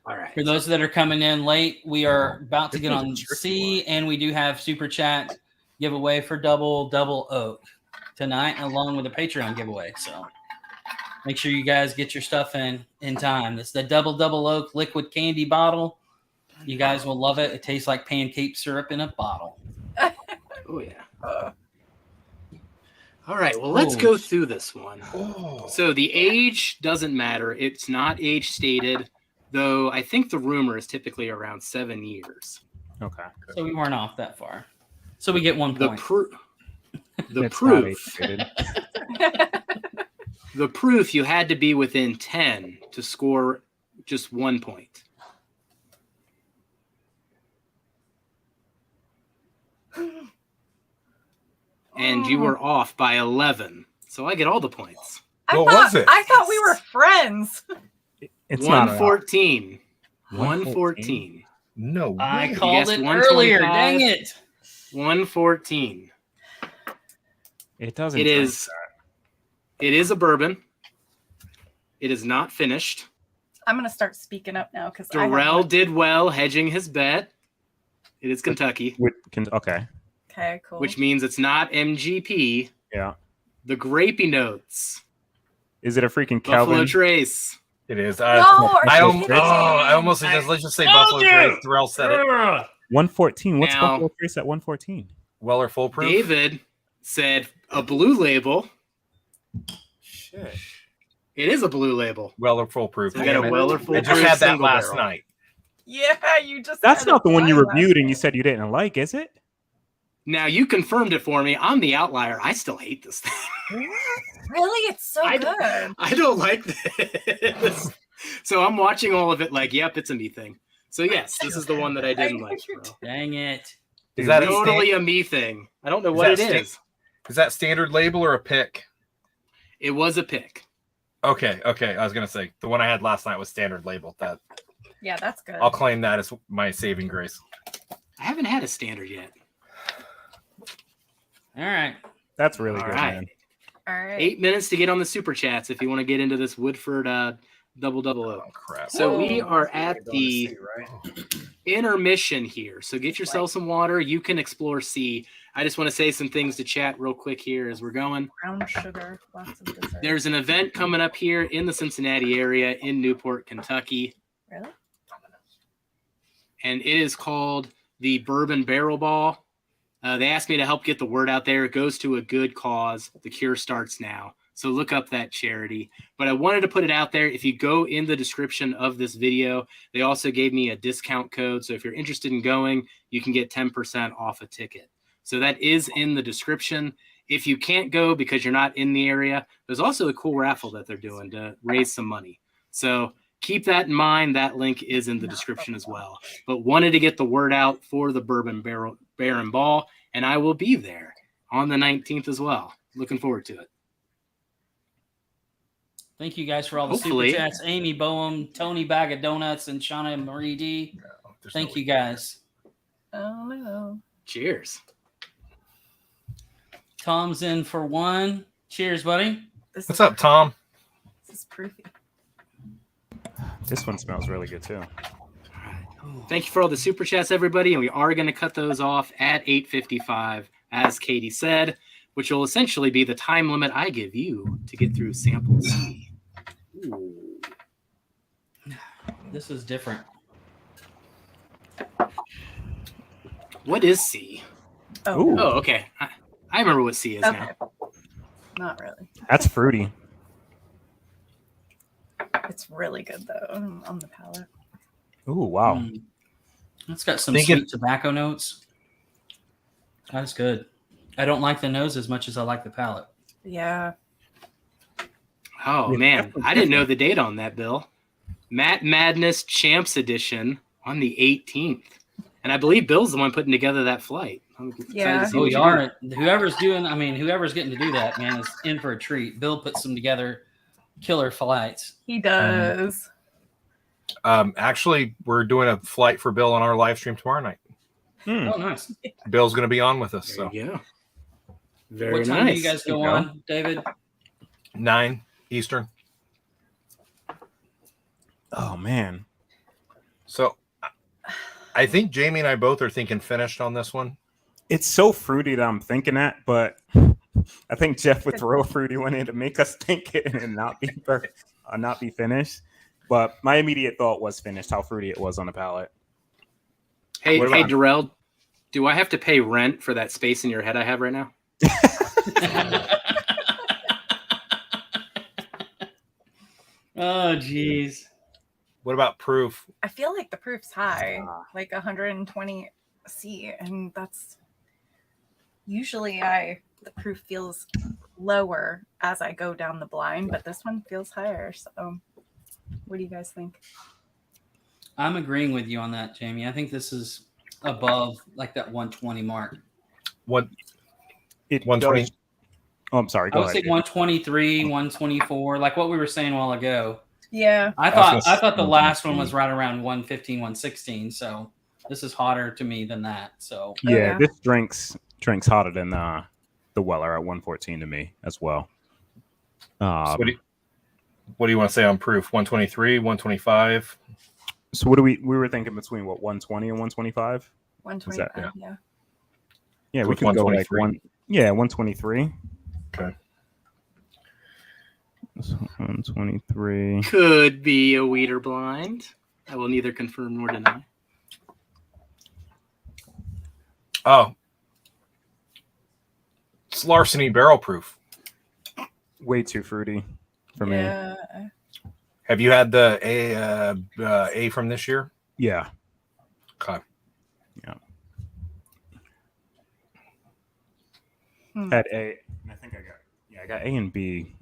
All right. For those that are coming in late, we are about to This get one's a on tricky C, one. and we do have super chat giveaway for double oak tonight, along with a Patreon giveaway. So make sure you guys get your stuff in time. It's the double oak liquid candy bottle. You guys will love it. It tastes like pancake syrup in a bottle. Oh yeah. All right. Well, let's go through this one. Oh. So the age doesn't matter. It's not age stated, though. I think the rumor is typically around 7 years. Okay. So we weren't off that far. So we get 1 The point. the It's not proof. age-stated. The proof you had to be within 10 to score just 1 point. and you were off by 11. So I get all the points. What was it? I thought we were friends. It's not 114. 114. 114. No. I way. called guessed it earlier. 125. Dang it. 114. It doesn't. It is. It is a bourbon. It is not finished. I'm gonna start speaking up now because Darrell did well hedging his bet. It is Kentucky, Okay. Okay, cool. which means it's not MGP. Yeah. The grapey notes. Is it a freaking Buffalo Calvin? Trace. It is. No, I are almost just let's just say Buffalo Trace. Darrell said it. 114. What's Now- Buffalo Trace at 114? Weller foolproof. David said a blue label. Shit. It is a blue label. Weller foolproof. So we got Damn a it. Weller I foolproof just had that single last barrel. night. Yeah, you just. That's had not the one you it last reviewed and you night. said you didn't like, is it? Now you confirmed it for me. I'm the outlier. I still hate this thing. Really, it's so I- good. I don't like this. So I'm watching all of it like, yep, it's a me thing. So yes, this is the one that I didn't like, bro. Dang it. Is that Totally a me thing. I don't know Is what it that is. Is that standard label or a pick? It was a pick. Okay. I was gonna say the one I had last night was standard label. That Yeah, that's good. I'll claim that as my saving grace. I haven't had a standard yet. All right. That's really All good, right. man. All right. 8 minutes to get on the super chats if you want to get into this Woodford double Oh crap. So we are at the intermission here. So get yourself some water. You can explore C. I just want to say some things to chat real quick here as we're going. Brown sugar, lots of dessert. There's an event coming up here in the Cincinnati area in Newport, Kentucky, Really? and it is called the Bourbon Barrel Ball. They asked me to help get the word out there. It goes to a good cause. The cure starts now. So look up that charity. But I wanted to put it out there. If you go in the description of this video, they also gave me a discount code. So if you're interested in going, you can get 10% off a ticket. So that is in the description. If you can't go because you're not in the area, there's also a cool raffle that they're doing to raise some money. So keep that in mind. That link is in the description as well. But wanted to get the word out for the Bourbon Baron Ball, and I will be there on the 19th as well. Looking forward to it. Thank you guys for all the Hopefully. super chats. Amy Boehm, Tony Bag of Donuts, and Shauna Marie D. Thank you guys. Oh no. Cheers. Tom's in for one. Cheers, buddy. This What's up, Tom? This is proofy. This one smells really good too. Thank you for all the super chats, everybody. And we are going to cut those off at 8:55, as Katie said, which will essentially be the time limit I give you to get through sample C. Ooh. This is different. What is C? Oh, Ooh. Oh, okay. I remember what C is okay. now. Not really. That's fruity. It's really good though on the palate. Ooh, wow. Mm. It's got some Thinking- sweet tobacco notes. That's good. I don't like the nose as much as I like the palate. Yeah. Oh, Yeah, man. definitely I didn't know the date on that, Bill. Matt Madness Champs Edition on the 18th. And I believe Bill's the one putting together that flight. I'm excited Yeah. to see Oh, what you do. are. Whoever's getting to do that, man, is in for a treat. Bill puts them together, killer flights. He does. Actually, we're doing a flight for Bill on our live stream tomorrow night. Hmm. Oh, nice. Bill's going to be on with us. There So you go. Very What time nice. do you guys go There you go. on, David? 9 Eastern. Oh man. So I think Jamie and I both are thinking finished on this one. It's so fruity that I'm thinking that, but I think Jeff with real fruity wanted to make us think it and not be finished. But my immediate thought was finished, how fruity it was on the palate. Hey, What hey, about- Darrell, do I have to pay rent for that space in your head I have right now? Oh, jeez. What about proof? I feel like the proof's high, like 120 C, and that's usually the proof feels lower as I go down the blind, but this one feels higher. So, what do you guys think? I'm agreeing with you on that, Jamie. I think this is above like that 120 mark. What It 120. does. Oh, I'm sorry. I Go would say ahead. 123, 124, like what we were saying a while ago. Yeah. I was thought gonna the last one was right around 115, 116. So this is hotter to me than that. So Yeah, yeah. this drinks hotter than the Weller at 114 to me as well. So what do you want to say on proof? 123, 125? So what do we were thinking between what 120 and 125? 125. Yeah. Yeah, So we it's could go like 123. 123. Okay. So 123. Could be a weeder blind. I will neither confirm nor deny. Oh. It's larceny barrel proof. Way too fruity for me. Yeah. Have you had the A from this year? Yeah. Okay. Had A. I think I got A and B.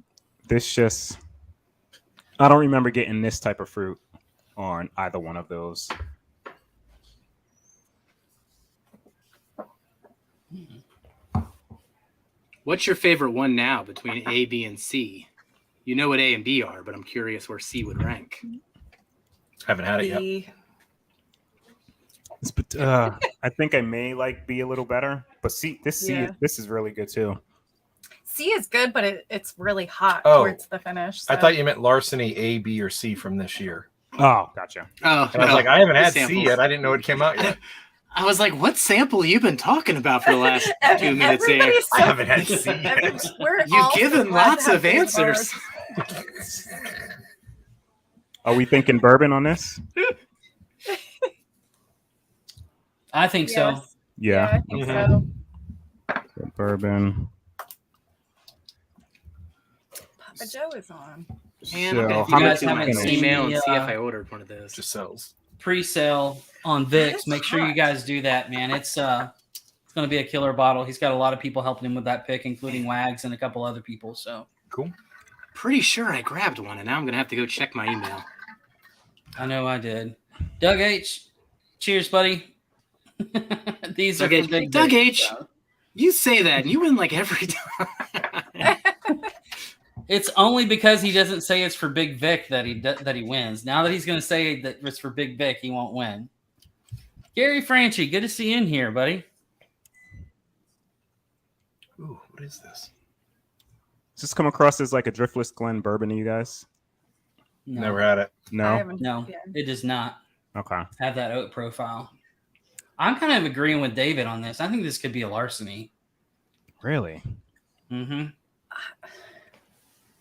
This just I don't remember getting this type of fruit on either one of those. What's your favorite one now between A, B, and C? You know what A and B are, but I'm curious where C would rank. Haven't had it yet. B. I think I may like B a little better, but C is really good too. C is good, but it's really hot Oh. towards the finish. I so- thought you meant larceny A, B, or C from this year. Oh, gotcha. Oh, And I was like, I haven't had samples. C yet. I didn't know it came out yet. I was like, what sample you been talking about for the last 2 minutes here? Everybody's I so- haven't had C yet. We're You've all so given glad to lots have of these answers. bars. Are we thinking bourbon on this? I think so. Yes. Yeah. I think Mhm. so. Bourbon. Papa Joe is on. Man, So, I'm gonna how go much to my haven't seen email and the, see if I ordered one of those. Just sells. Pre-sale on Vicks. It's Make sure you hot. guys do that, man. It's going to be a killer bottle. He's got a lot of people helping him with that pick, including Wags and a couple other people. So Cool. Pretty sure I grabbed one, and now I'm gonna have to go check my email. I know I did. Doug H, cheers, buddy. These are Doug H. from Big Doug Vic, H. so. You say that, and you win like every time. It's only because he doesn't say it's for Big Vic that he wins. Now that he's going to say that it's for Big Vic, he won't win. Gary Franchi, good to see you in here, buddy. Ooh, what is this? Does this come across as like a Driftless Glen bourbon to you guys? No, Never had it. I No. haven't. no, Yeah. it does not Okay. have that oat profile. I'm kind of agreeing with David on this. I think this could be a larceny. Really? Mm-hmm.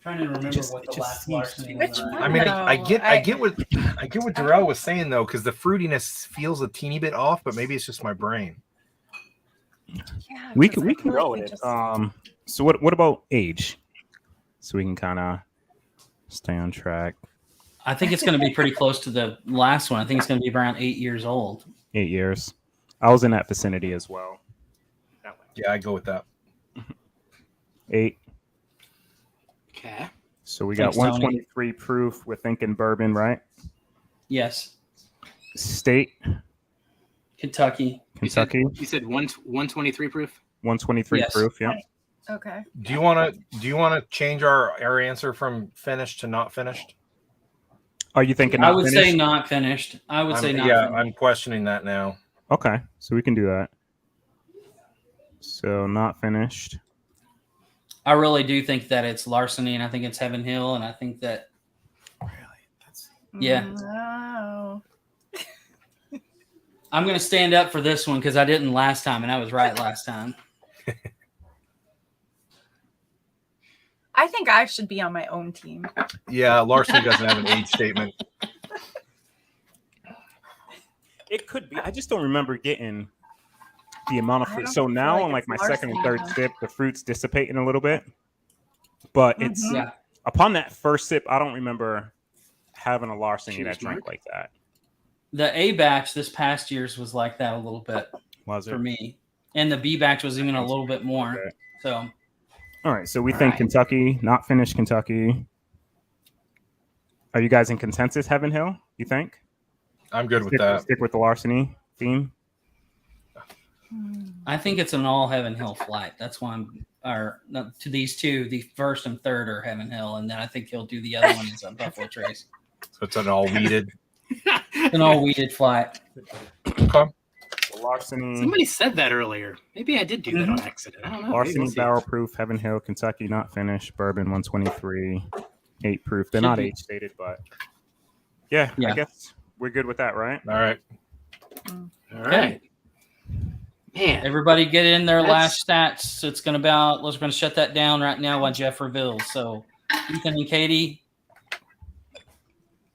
Trying to remember just- what it the just last seems larceny too- was. Which on. one? I mean, No, I get what Darrell was saying though, because the fruitiness feels a teeny bit off, but maybe it's just my brain. Yeah, We because can I feel go like with we it. just- So what about age? So we can kind of stay on track. I think it's going to be pretty close to the last one. I think it's going to be around 8 years old. 8 years. I was in that vicinity as well. Yeah, I go with that. 8. Okay. So we got Thanks, Tony. 123 proof. We're thinking bourbon, right? Yes, State, Kentucky. Kentucky, You said 123 proof? 123 Yes. proof. Yeah. Okay. Do you want to change our answer from finished to not finished? Are you thinking? I not would finished? say not finished. I would say not. Yeah, finished. I'm questioning that now. Okay, so we can do that. So not finished. I really do think that it's larceny, and I think it's Heaven Hill, and I think that Yeah. No. I'm going to stand up for this one because I didn't last time, and I was right last time. I think I should be on my own team. Yeah, larceny doesn't have an age statement. It could be. I just don't remember getting the amount of I fruit. don't So feel now like on like it's my second and third larceny. sip, the fruit's dissipating a little bit. But it's Mhm. Yeah. upon that first sip, I don't remember having a larceny Cheers, that drink Mark. like that. The A batch this past year's was like that a little bit Was for it? me, and the B batch was even a little bit more. Okay. So All right. So we All think right. Kentucky, not finished Kentucky. Are you guys in consensus, Heaven Hill? You think? I'm good with that. Stick with the larceny theme. I think it's an all Heaven Hill flight. That's why to these two, the first and third are Heaven Hill, and then I think he'll do the other one as a Buffalo Trace. So it's an all weeded. An all weeded flight. Okay. Larceny, Somebody said that earlier. Maybe I did do that on accident. I don't know. Maybe Larceny we'll see. barrel proof, Heaven Hill, Kentucky, not finished, bourbon 123, 8 proof. They're Should not be. age stated, but yeah, Yeah. I guess we're good with that, right? All right. All right. Man, Everybody get in their That's- last stats. So it's going to we're going to shut that down right now while Jeff reveals. So Ethan and Katie.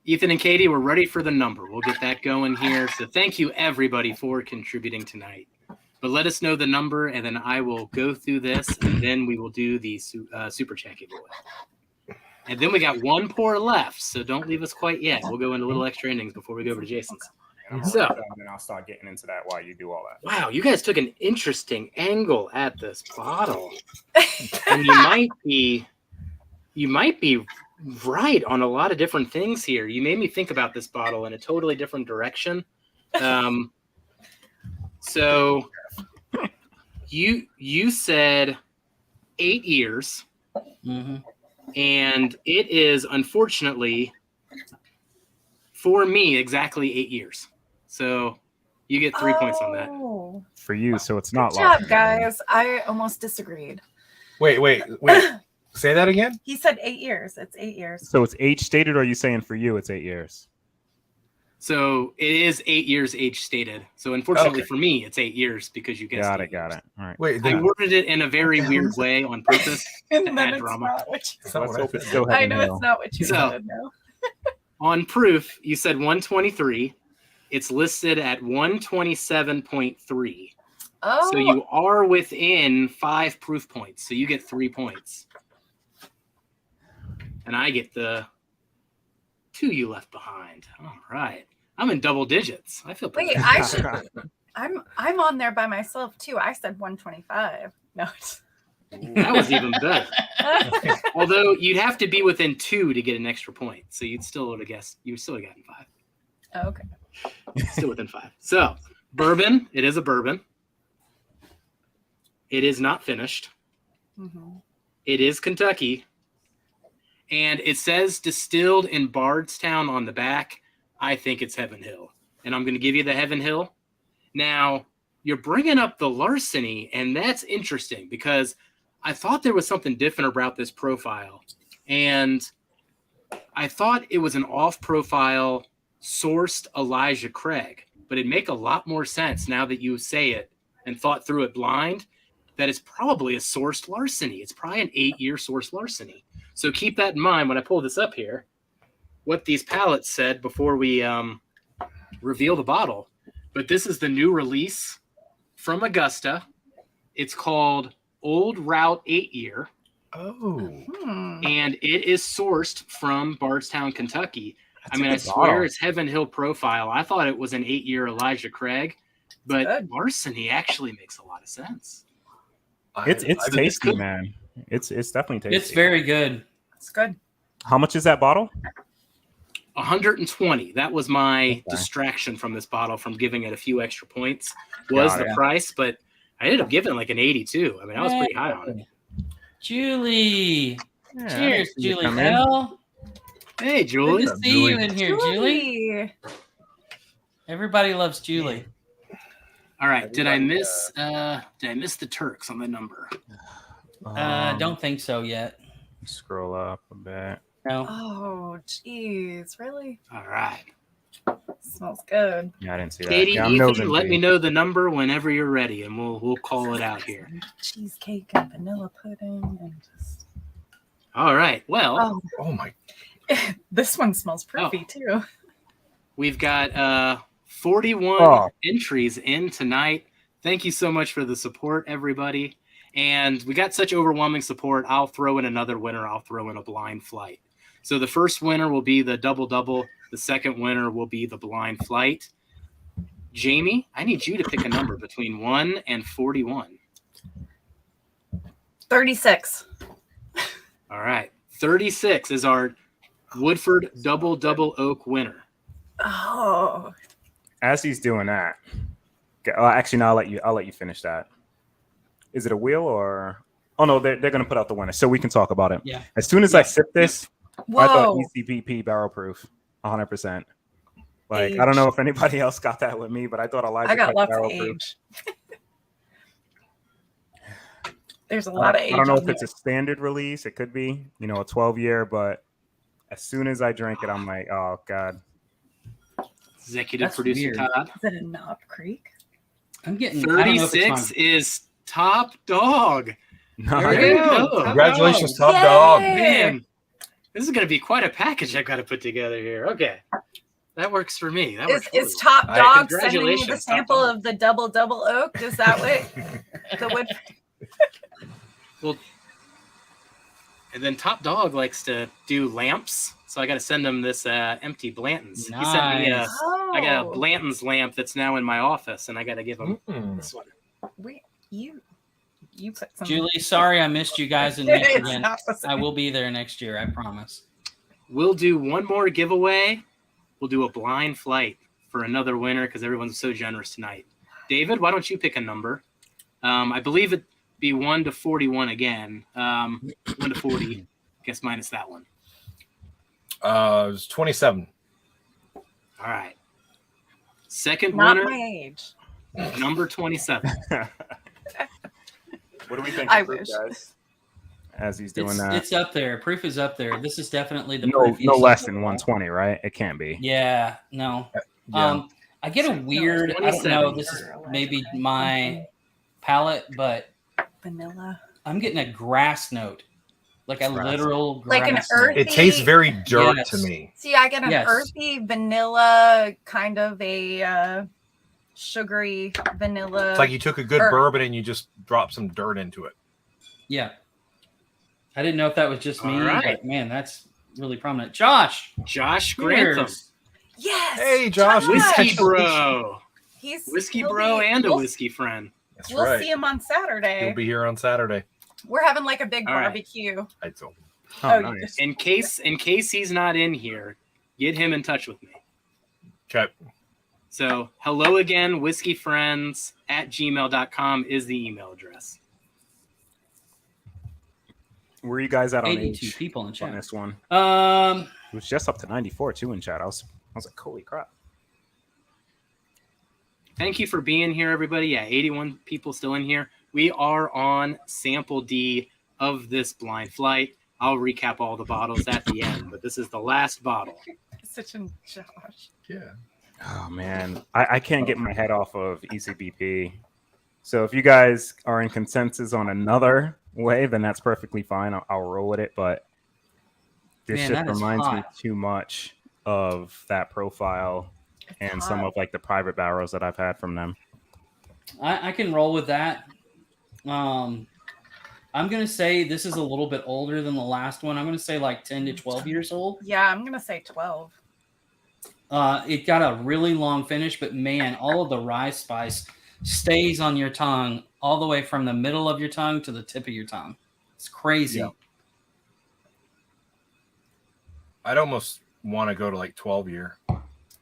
Ethan and Katie, we're ready for the number. We'll get that going here. So thank you, everybody, for contributing tonight. But let us know the number, and then I will go through this, and then we will do the super chat giveaway. And then we got one pour left, so don't leave us quite yet. We'll go into little extra innings before we go over to Jason's. So, and then I'll start getting into that while you do all that. wow, you guys took an interesting angle at this bottle, and you might be right on a lot of different things here. You made me think about this bottle in a totally different direction. So you said 8 years, Mm-hmm. and it is unfortunately for me exactly 8 years. So you get 3 points on that. Oh. For you, so it's not Good job, Larceny. guys. I almost disagreed. Wait. Say that again. He said 8 years. It's 8 years. So it's age stated, or are you saying for you it's 8 years? So it is 8 years age stated. So unfortunately Okay. for me, it's 8 years because you guessed Got 8 it, got years. it. All right. Wait. I worded it in a very weird way on purpose. And to then add it's drama. not what you It's not Let's what I hope it's said. still I Heaven know Hill. it's not what you So- said. No. On proof, you said 123. It's listed at 127.3. Oh, So you are within 5 proof points. So you get 3 points. And I get the 2 you left behind. All right. I'm in double digits. I feel pretty wait. good. I should. I'm on there by myself too. I said 125. No. That was even better. Although you'd have to be within 2 to get an extra point. So you'd still would have guessed. You would still have gotten 5. Okay. Still within 5. So bourbon. It is a bourbon. It is not finished. Mhm. It is Kentucky. And it says distilled in Bardstown on the back. I think it's Heaven Hill. And I'm going to give you the Heaven Hill. Now, you're bringing up the Larceny, and that's interesting because I thought there was something different about this profile. And I thought it was an off-profile sourced Elijah Craig. But it'd make a lot more sense now that you say it and thought through it blind that it's probably a sourced Larceny. It's probably an 8-year sourced Larceny. So keep that in mind when I pull this up here, what these pallets said before we reveal the bottle. But this is the new release from Augusta. It's called Old Route 8-Year, Oh. and it is sourced from Bardstown, Kentucky. That's I mean, a I good swear bottle. it's Heaven Hill profile. I thought it was an 8-year Elijah Craig, but Good. Larceny actually makes a lot of sense. It's I- tasty, good. man. It's definitely tasty. It's very good. It's good. How much is that bottle? 120. That was my Okay. distraction from this bottle from giving it a few extra points was Got the it. price, but I ended up giving like an 82. I mean, I was pretty high on it. Julie. Yeah, I Cheers, didn't see you Julie come in. L. Hey, Good Julie. to see you in here, Julie. Julie. Everybody loves Julie. All right. Did I miss the Turks on the number? Don't think so yet. Scroll up a bit. No. Oh, jeez. Really? All right. Smells good. Yeah, I didn't see that. Katie, Yeah, I'm Ethan, nosing let for me you. know the number whenever you're ready, and we'll call it out here. Cheesecake and vanilla pudding and just. All right. Well, Oh, Oh my. this one smells pretty too. we've got 41 Oh. entries in tonight. Thank you so much for the support, everybody. And we got such overwhelming support. I'll throw in another winner. I'll throw in a blind flight. So the first winner will be the double-double. The second winner will be the blind flight. Jamie, I need you to pick a number between 1 and 41. 36. All right. 36 is our Woodford double oak winner. Oh, As he's doing that, Okay. Actually, no. I'll let you finish that. Is it a wheel or? Oh no, they're going to put out the winner, so we can talk about it. Yeah. As soon as I sip this, Whoa. I thought ECBP barrel proof, 100%. Like I don't know if anybody else got that with me, but I thought Elijah I got Cut lots of barrel proof. age. There's a lot of age. I don't know on if it's a standard release. It could be, a 12-year, but as soon as I drank it, I'm like, oh God. Executive That's producer weird. Todd. Is it a Knob Creek? I'm getting 36 is top dog. No, There There you you go. go. Congratulations, Yay! top dog. Man, this is going to be quite a package I've got to put together here. Okay. That works for me. That works Is for me. Top Dog sending me the Congratulations, Top sample Dog. of the double oak? Is that what the wood? Well, and then Top Dog likes to do lamps, so I got to send him this empty Blanton's. He sent me Nice. I got a Blanton's lamp that's now in my office, and I got to give him this one. Wait, you put some. Julie, sorry I missed you guys in It's Michigan. not the same. I will be there next year, I promise. We'll do one more giveaway. We'll do a blind flight for another winner because everyone's so generous tonight. David, why don't you pick a number? I believe it'd be 1 to 41 again. 1 to 40. Guess minus that one. It was 27. All right. Second Not winner, my age. number 27. What do we think? I of proof, wish. guys? As he's doing that. It's up there. Proof is up there. This is definitely the No proofiest. less than 120, right? It can't be. Yeah, no. Yeah. I get a weird, I don't know, this is maybe my palate, but Vanilla. I'm getting a grass note. Like a literal grass Like an note. earthy- It tastes very dirt Yes. to me. See, I get an Yes. earthy vanilla, kind of a sugary vanilla. It's like you took a good bourbon and you just dropped some dirt into it. Yeah. I didn't know if that was just me, All right. but man, that's really prominent. Josh, Josh Grantham. cheers. Yes. Hey, Josh. Whiskey Congratulations. bro. He'll Bro and a we'll- whiskey friend. That's We'll right. see him on Saturday. You'll be here on Saturday. We're having like a big All right. barbecue. I told him. Oh, Oh, nice. In case he's not in here, get him in touch with me. Okay. So hello again, whiskeyfriends@gmail.com is the email address. Where are you guys at on 82 age people in on chat. this one? Um, It was just up to 94 too in chat. I was like, holy crap. Thank you for being here, everybody. Yeah, 81 people still in here. We are on sample D of this blind flight. I'll recap all the bottles at the end, but this is the last bottle. Such a Josh. Yeah. Oh man, I can't get my head off of ECBP. So if you guys are in consensus on another way, then that's perfectly fine. I'll roll with it. But this Man, just that is reminds me hot. too much of that profile and some of like the private barrels that I've had from them. I can roll with that. I'm going to say this is a little bit older than the last one. I'm going to say like 10 to 12 years old. Yeah, I'm gonna say 12. It got a really long finish, but man, all of the rye spice stays on your tongue all the way from the middle of your tongue to the tip of your tongue. It's crazy. Yeah. I'd almost want to go to like 12 year,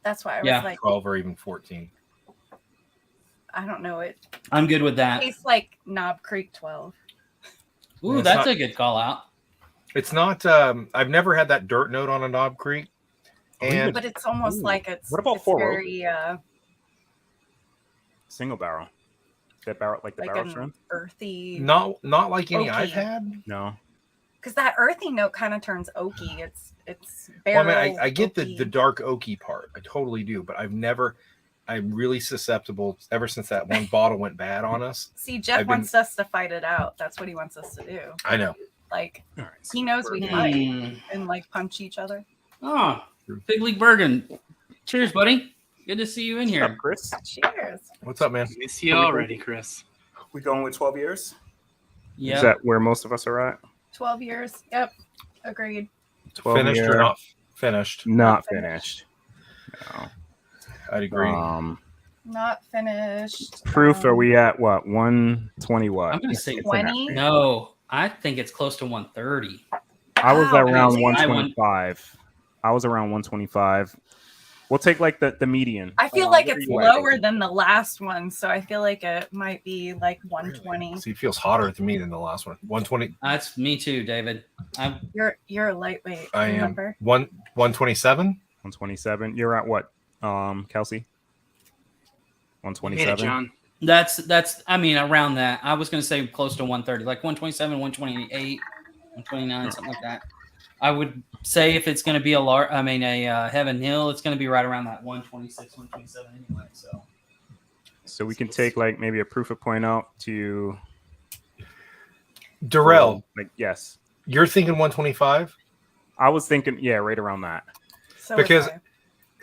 That's why I was Yeah. like, 12 or even 14. I don't know. It I'm good with that. tastes like Knob Creek 12. Ooh, It's that's not- a good call out. It's not, I've never had that dirt note on a Knob Creek. And But it's almost Ooh. like it's. What about it's Four very Single barrel. That barrel, like the like barrel an shrimp? earthy. not like any I've Oaky. had. No. Because that earthy note kind of turns oaky. It's Well, barrel. I mean, I get the oaky. dark oaky part. I totally do. But I'm really susceptible ever since that one bottle went bad on us. See, Jeff I've been- wants us to fight it out. That's what he wants us to do. I know. Like All right. he knows we Bourbon. fight Mm. and like punch each other. Oh, Big League Bergen. Cheers, buddy. Good to see you in What's up, here. Chris? Cheers. What's up, man? Miss you already, Chris. We going with 12 years? Is Yeah. that where most of us are at? 12 years. Yep. Agreed. 12 Finished year, or not finished? Not finished. finished. No. I'd agree. Not finished. Proof, are we at what? 120 what? I'm going to say It's in that 20? range. no. I think it's close to 130. I was Wow. around I went- 125. I was around 125. We'll take like the median. I feel like what it's are you at, lower David? than the last one, so I feel like it might be like 120. See, it feels hotter to me than the last one. 120. That's me too, David. You're a lightweight. I am Remember? 127. 127. You're at what, Kelsey? You made it, 127. John. That's I mean around that. I was gonna say close to 130, like 127, 128, 129, something like that. I would say if it's gonna be a Heaven Hill, it's gonna be right around that 126, 127 anyway. So we can take like maybe a proof of point out to Darrell, like yes. you're thinking 125? I was thinking, yeah, right around that. So Because was I.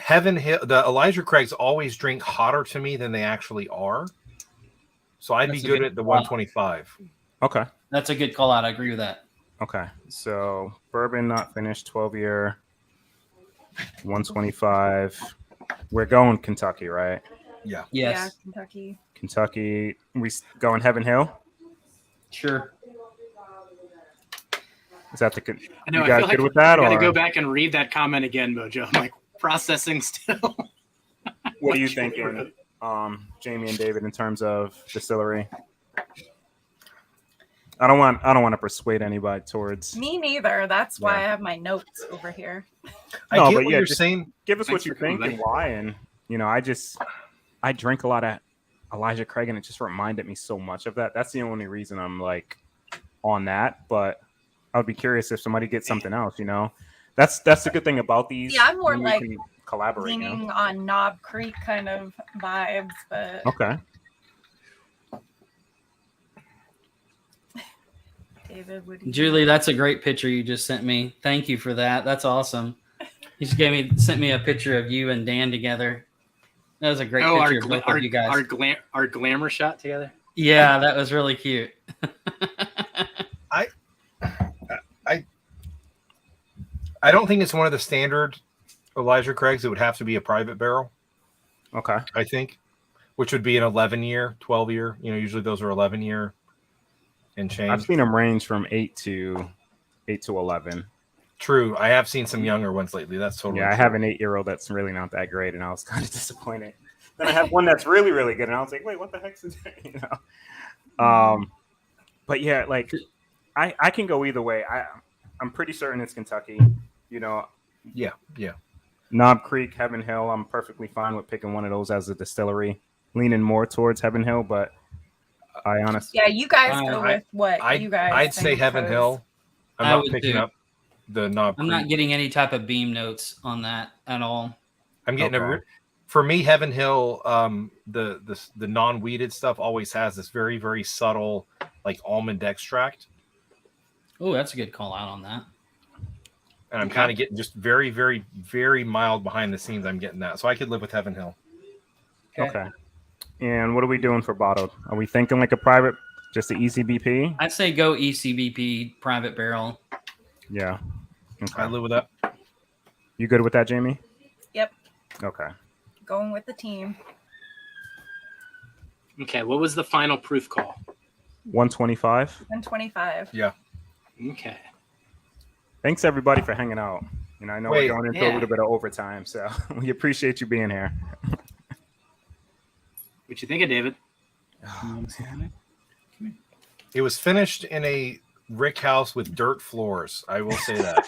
Heaven Hill, the Elijah Craigs always drink hotter to me than they actually are. So I'd That's be a good good at the call. 125. Okay. That's a good call out. I agree with that. Okay. So bourbon not finished, 12-year, 125. We're going Kentucky, right? Yeah. Yeah, Yes, Kentucky. Kentucky. We going Heaven Hill? sure. Is that the I know. you I guys feel like good with that? I got to Or go back and read that comment again, Mojo. I'm like processing still. what are you thinking, Jamie and David, in terms of distillery? I don't want to persuade anybody towards. Me neither. That's why Yeah. I have my notes over here. I No, get but what yeah, you're just- saying. Give us Thanks what you for coming, think and why. And I drink a lot of Elijah Craig, and it just reminded me so much of that. That's the only reason I'm like on that. But I would be curious if somebody gets something else. That's the good thing about these. Yeah, I'm more when we like can collaborate. Leaning on Knob Creek kind of vibes, but Okay. David, would you? Julie, that's a great picture you just sent me. Thank you for that. That's awesome. You just sent me a picture of you and Dan together. That was a great picture of both of you guys. Our glamour shot together. Yeah, that was really cute. I don't think it's one of the standard Elijah Craigs. It would have to be a private barrel, Okay. I think, which would be an 11-year, 12-year. Usually those are 11-year and I've change. seen them range from 8 to 11. True. I have seen some younger ones lately. That's totally Yeah, I true. have an 8-year-old that's really not that great, and I was kind of disappointed. Then I have one that's really, really good, and I was like, wait, what the heck's is that? But yeah, like I can go either way. I'm pretty certain it's Kentucky. Yeah. Knob Creek, Heaven Hill. I'm perfectly fine with picking one of those as a distillery. Leaning more towards Heaven Hill, but I honestly, Yeah, you guys go I- with what you guys. I'd say think, Heaven 'cause Hill. I'm I not would picking too. up the Knob I'm Creek. not getting any type of beam notes on that at all. I'm getting Okay. for me, Heaven Hill, the non-weeded stuff always has this very, very subtle, like almond extract, Oh, that's a good call out on that. and I'm kind of getting just very, very, very mild behind the scenes. I'm getting that, so I could live with Heaven Hill. okay. And what are we doing for bottled? Are we thinking like a private, just the ECBP? I'd say go ECBP private barrel. Yeah. I Okay. live with that. You good with that, Jamie? Yep, Okay. going with the team. Okay, what was the final proof call? 125. 125. Yeah. Okay. Thanks everybody for hanging out. I know Wait. we're going into a Yeah. little bit of overtime, so we appreciate you being here. What you think of David? Oh, man. It was finished in a brick house with dirt floors. I will say that.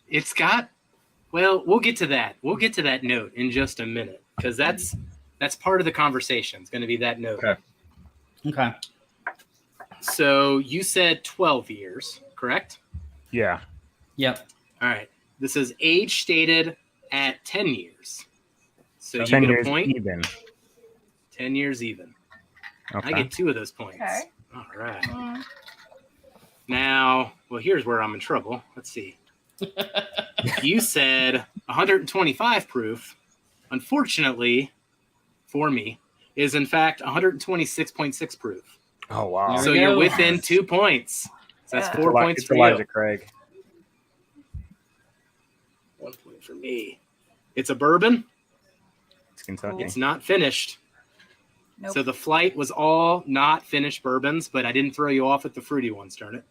It's got. Well, we'll get to that. We'll get to that note in just a minute because that's part of the conversation. It's going to be that note. Okay. Okay. So you said 12 years, correct? Yeah. Yep. All right. This is age stated at 10 years. So 10 you get years a point. even. 10 years even. Okay. I get 2 of those points. Okay. All right. Mm, Now, well, here's where I'm in trouble. Let's see. You said 125 proof. Unfortunately, for me, is in fact 126.6 proof. Oh wow. There So we you're go. within 2 points. So that's Yeah. 4 points It's for Elijah you. Craig. 1 point for me. It's a bourbon. It's Kentucky. It's not finished. nope. So the flight was all not finished bourbons, but I didn't throw you off at the fruity ones, darn it.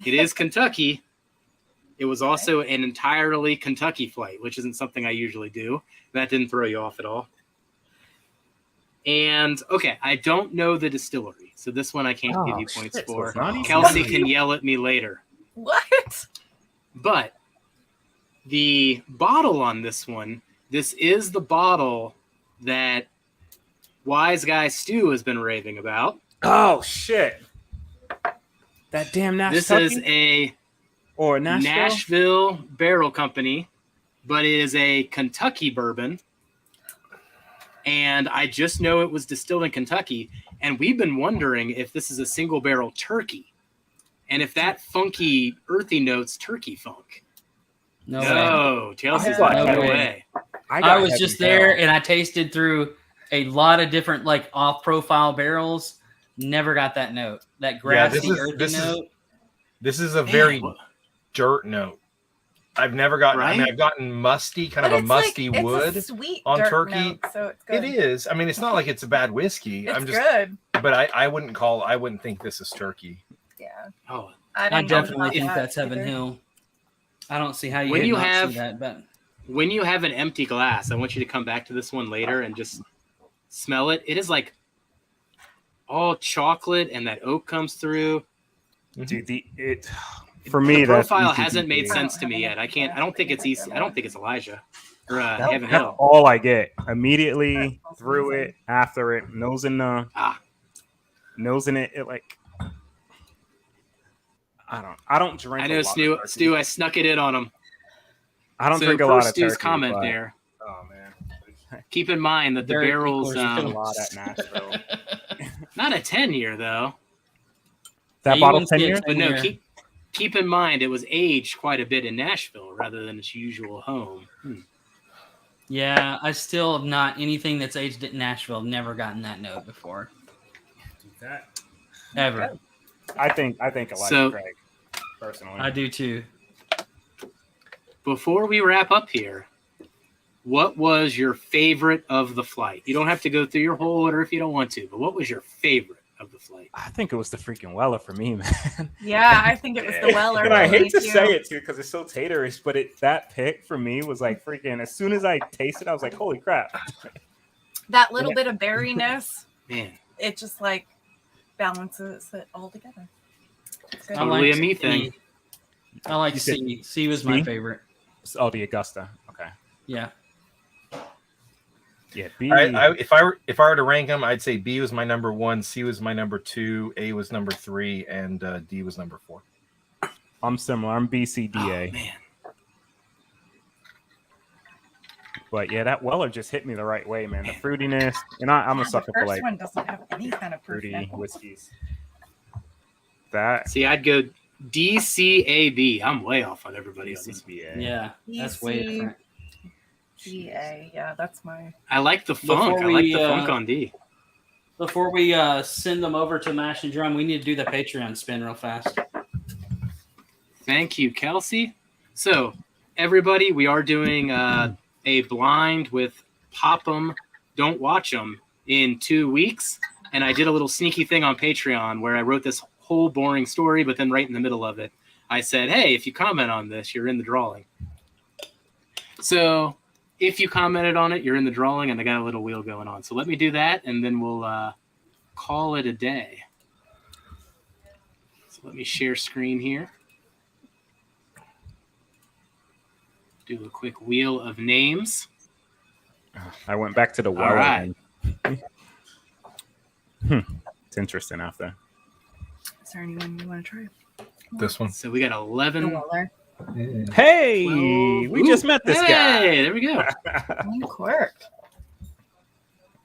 It is Kentucky. It was also an entirely Kentucky flight, which isn't something I usually do. That didn't throw you off at all. And, okay, I don't know the distillery, so this one I can't give you points for. Kelsey can yell at me later. What? But the bottle on this one, this is the bottle that Wise Guy Stu has been raving about. Oh, shit. That damn Nashville. This is a Nashville Barrel Company, but it is a Kentucky bourbon. And I just know it was distilled in Kentucky. And we've been wondering if this is a single barrel turkey. And if that funky, earthy notes turkey funk. No, Chelsea's like, no way. I was just there and I tasted through a lot of different like off-profile barrels. Never got that note. That grassy, earthy note. This is a very dirt note. I've never gotten. Right? I mean, I've gotten musty, kind of a musty wood on turkey. Note, so it's good. It is. I mean, it's not like it's a bad whiskey. It's good. But I wouldn't think this is turkey. Yeah. Oh, I definitely think that's Heaven Hill. I don't see how you see that. But when you have an empty glass, I want you to come back to this one later and just smell it. It is like all chocolate, and that oak comes through. Dude, for me, the profile hasn't made sense to me yet. I don't think it's easy. I don't think it's Elijah or Heaven Hill. That's all I get immediately through it, after it, nose in it. It like I don't drink. I know, Stu. I snuck it in on him. I don't drink a lot of Stu's turkey, comment but, there. Oh man. Keep in mind that the barrels a lot at Nashville. Not a 10-year though. That bottle 10 years? But no, keep in mind it was aged quite a bit in Nashville rather than its usual home. Yeah, I still have not anything that's aged at Nashville. Never gotten that note before. Ever. I think Elijah Craig, personally. I do too. Before we wrap up here, what was your favorite of the flight? You don't have to go through your whole order if you don't want to, but what was your favorite of the flight? I think it was the freaking Weller for me, man. Yeah, I think it was the Weller. And I hate to say it too because it's so taterish, but that pick for me was like freaking. As soon as I tasted, I was like, "Holy crap!" That little bit of berryness, man, it just like balances it all together. Totally a me thing. I like C. C was my favorite. Oh, the Augusta. Okay. Yeah. Yeah. B. If I were to rank them, I'd say B was my number 1, C was my number 2, A was number 3, and D was number 4. I'm similar. I'm B, C, D, A. Oh, man. But yeah, that Weller just hit me the right way, man. The fruitiness, and I'm a sucker for like one doesn't have any kind of fruity whiskeys. See, I'd go D, C, A, B. I'm way off on everybody else. Yeah, that's way different. D, A. Yeah, that's my. I like the funk. I like the funk on D. Before we send them over to Mash and Drum, we need to do the Patreon spin real fast. Thank you, Kelsey. So, everybody, we are doing a blind with Pop 'em, Don't Watch 'em in 2 weeks. And I did a little sneaky thing on Patreon where I wrote this whole boring story, but then right in the middle of it, I said, hey, if you comment on this, you're in the drawing. So if you commented on it, you're in the drawing, and I got a little wheel going on. So let me do that, and then we'll call it a day. So let me share screen here. Do a quick wheel of names. I went back to the Weller. All right. It's interesting after. Is there anyone you want to try? This one. So we got 11. Hey, 12. we just met this guy. Hey, there we go.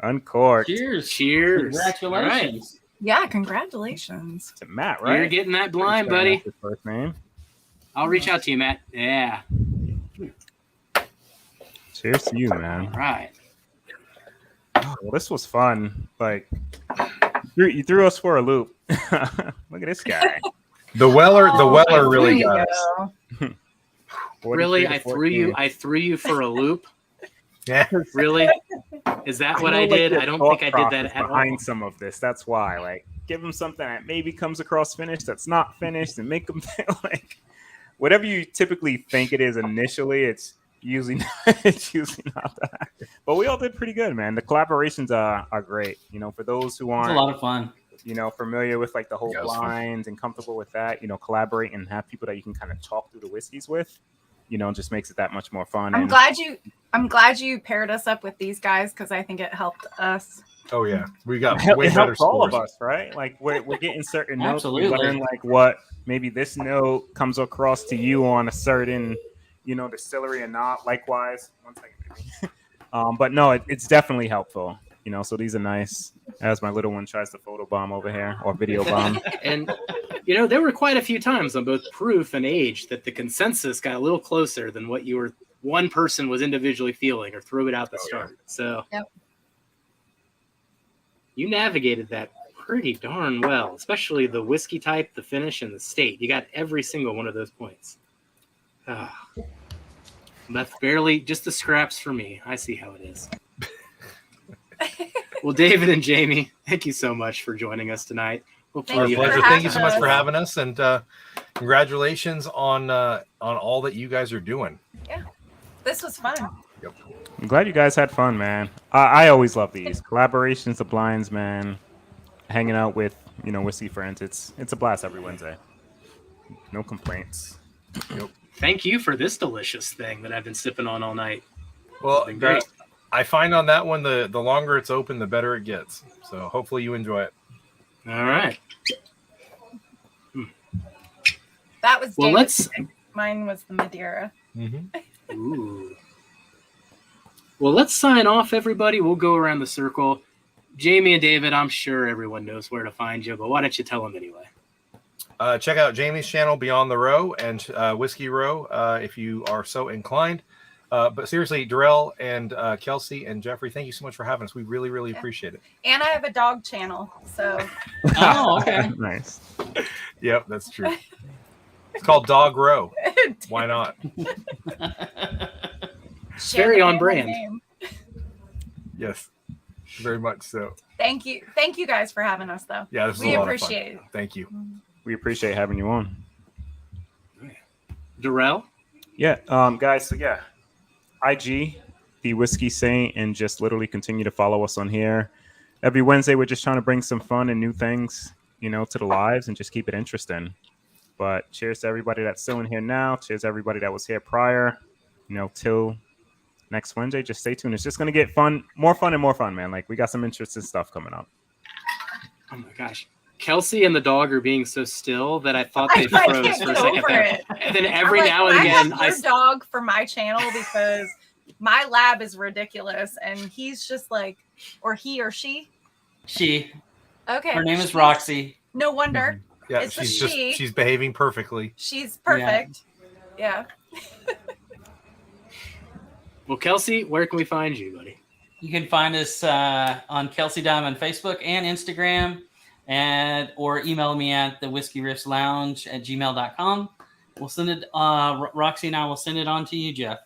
Uncorked. Cheers. Congratulations. Right. Yeah, congratulations. To Matt, right? You're getting that blind, buddy. His first name. I'll reach out to you, Matt. Yeah. Cheers to you, man. All right. Oh, well, this was fun. Like, you threw us for a loop. Look at this guy. The Weller really got us. Really, I threw you for a loop. Yeah. Really? Is that what I did? I don't think I did that at all. Behind some of this, that's why. Like, give him something that maybe comes across finished, that's not finished, and make him feel whatever you typically think it is initially, it's usually not that. But we all did pretty good, man. The collaborations are great. For those who It's a aren't lot of fun. familiar with like the whole Yeah, it was fun. blinds and comfortable with that, collaborate and have people that you can kind of talk through the whiskeys with, just makes it that much more fun. I'm glad you paired us up with these guys because I think it helped us. Oh yeah, we got It way better helps all of scores. us, right? Like we're getting certain notes. We Absolutely. learn like what maybe this note comes across to you on a certain, distillery and not. Likewise, one second, baby. But no, it's definitely helpful. So these are nice. As my little one tries to photobomb over here or video bomb. And there were quite a few times on both proof and age that the consensus got a little closer than what one person was individually feeling or threw it out the start. So you navigated that pretty darn well, especially the whiskey type, the finish, and the state. You got every single one of those points. Left barely, just the scraps for me. I see how it is. Well, David and Jamie, thank you so much for joining us tonight. Our Thank you for pleasure. having Thank you so much for us. having us, and congratulations on all that you guys are doing. This was fun. I'm glad you guys had fun, man. I always love these collaborations, the blinds, man. Hanging out with whiskey friends. It's a blast every Wednesday. No complaints. Thank you for this delicious thing that I've been sipping on all night. Well, Been great. I find on that one the longer it's open, the better it gets. So hopefully you enjoy it. All right. That was Well, David's pick. Mine was the Madeira. Ooh. Well, let's sign off, everybody. We'll go around the circle. Jamie and David, I'm sure everyone knows where to find you, but why don't you tell them anyway? Check out Jamie's channel, Beyond the Row, and Whiskey Row, if you are so inclined. But seriously, Darrell and Kelsey and Jeffrey, thank you so much for having us. We really, really appreciate it. And I have a dog channel, so Oh, okay. Nice. Yep, that's true. It's called Dog Row. Why not? share Very the on family brand. name. Yes, very much so. Thank you guys for having us, though. Yeah, this is We a lot of appreciate it. fun. Thank you. We appreciate having you on. Darrell? Yeah, guys. So yeah, IG, the Whiskey Saint, and just literally continue to follow us on here. Every Wednesday, we're just trying to bring some fun and new things, to the lives and just keep it interesting. But cheers to everybody that's still in here now. Cheers to everybody that was here prior. Till next Wednesday, just stay tuned. It's just gonna get fun, more fun and more fun, man. Like we got some interesting stuff coming up. Oh my gosh. Kelsey and the dog are being so still that I thought they I froze can't for a get second over there. it. And then every I'm like, now and I again, have your dog for my channel because my lab is ridiculous, and he's just like, or he or she. She. Okay. Her name is she- Roxy. No wonder. Yeah, It's a she's she. she's behaving perfectly. She's perfect. Yeah. Well, Kelsey, where can we find you, buddy? You can find us on Kelsey Dime on Facebook and Instagram, or email me at the Whiskey Riffs Lounge at gmail.com. We'll send it. Roxy and I will send it on to you, Jeff.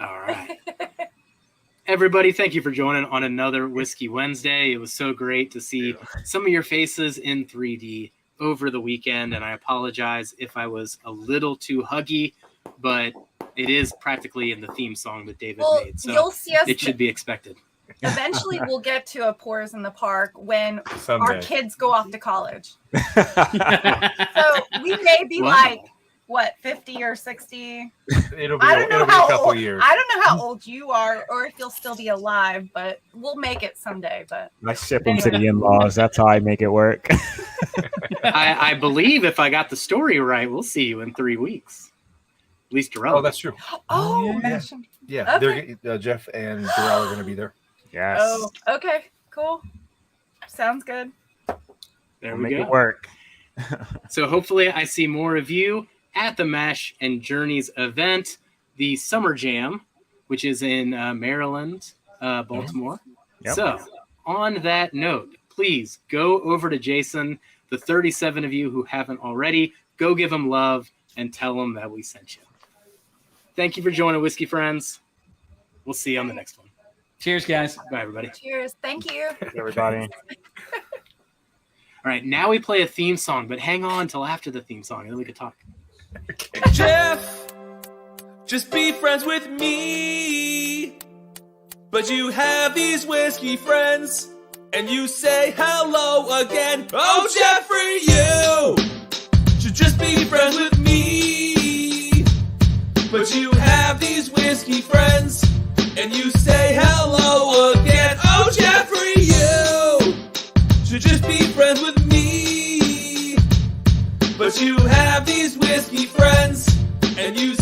All right. Everybody, thank you for joining on another Whiskey Wednesday. It was so great to see some of your faces in 3D over the weekend, and I apologize if I was a little too huggy, but it is practically in the theme song that David made, so you'll see us. it should be expected. Eventually, we'll get to a Pours in the Park when Someday. our kids go off to college. So we may be Wow. like, what, 50 or 60? It'll be I don't know a how couple old, years. I don't know how old you are or if you'll still be alive, but we'll make it someday. But I ship them to the in-laws. That's how I make it work. I believe if I got the story right, we'll see you in 3 weeks. At least Darrell. Oh, that's true. oh, yeah. Mash- Yeah, Okay. they're Jeff and Darrell are going to be there. Yes. oh, okay, cool. Sounds good. There We'll we make go. it work. So hopefully I see more of you at the Mash and Journeys event, the Summer Jam, which is in Maryland, Baltimore. Yep. So on that note, please go over to Jason, the 37 of you who haven't already, go give him love and tell him that we sent you. Thank you for joining Whiskey Friends. We'll see you on the next one. Cheers, guys. Bye, everybody. Cheers. Thank you. Everybody. All right, now we play a theme song, but hang on till after the theme song, and then we could talk. Jeff, just be friends with me. But you have these whiskey friends, and you say hello again. Oh, Jeffrey, you should just be friends with me. But you have these whiskey friends, and you say hello again. Oh, Jeffrey, you should just be friends with me. But you have these whiskey friends, and you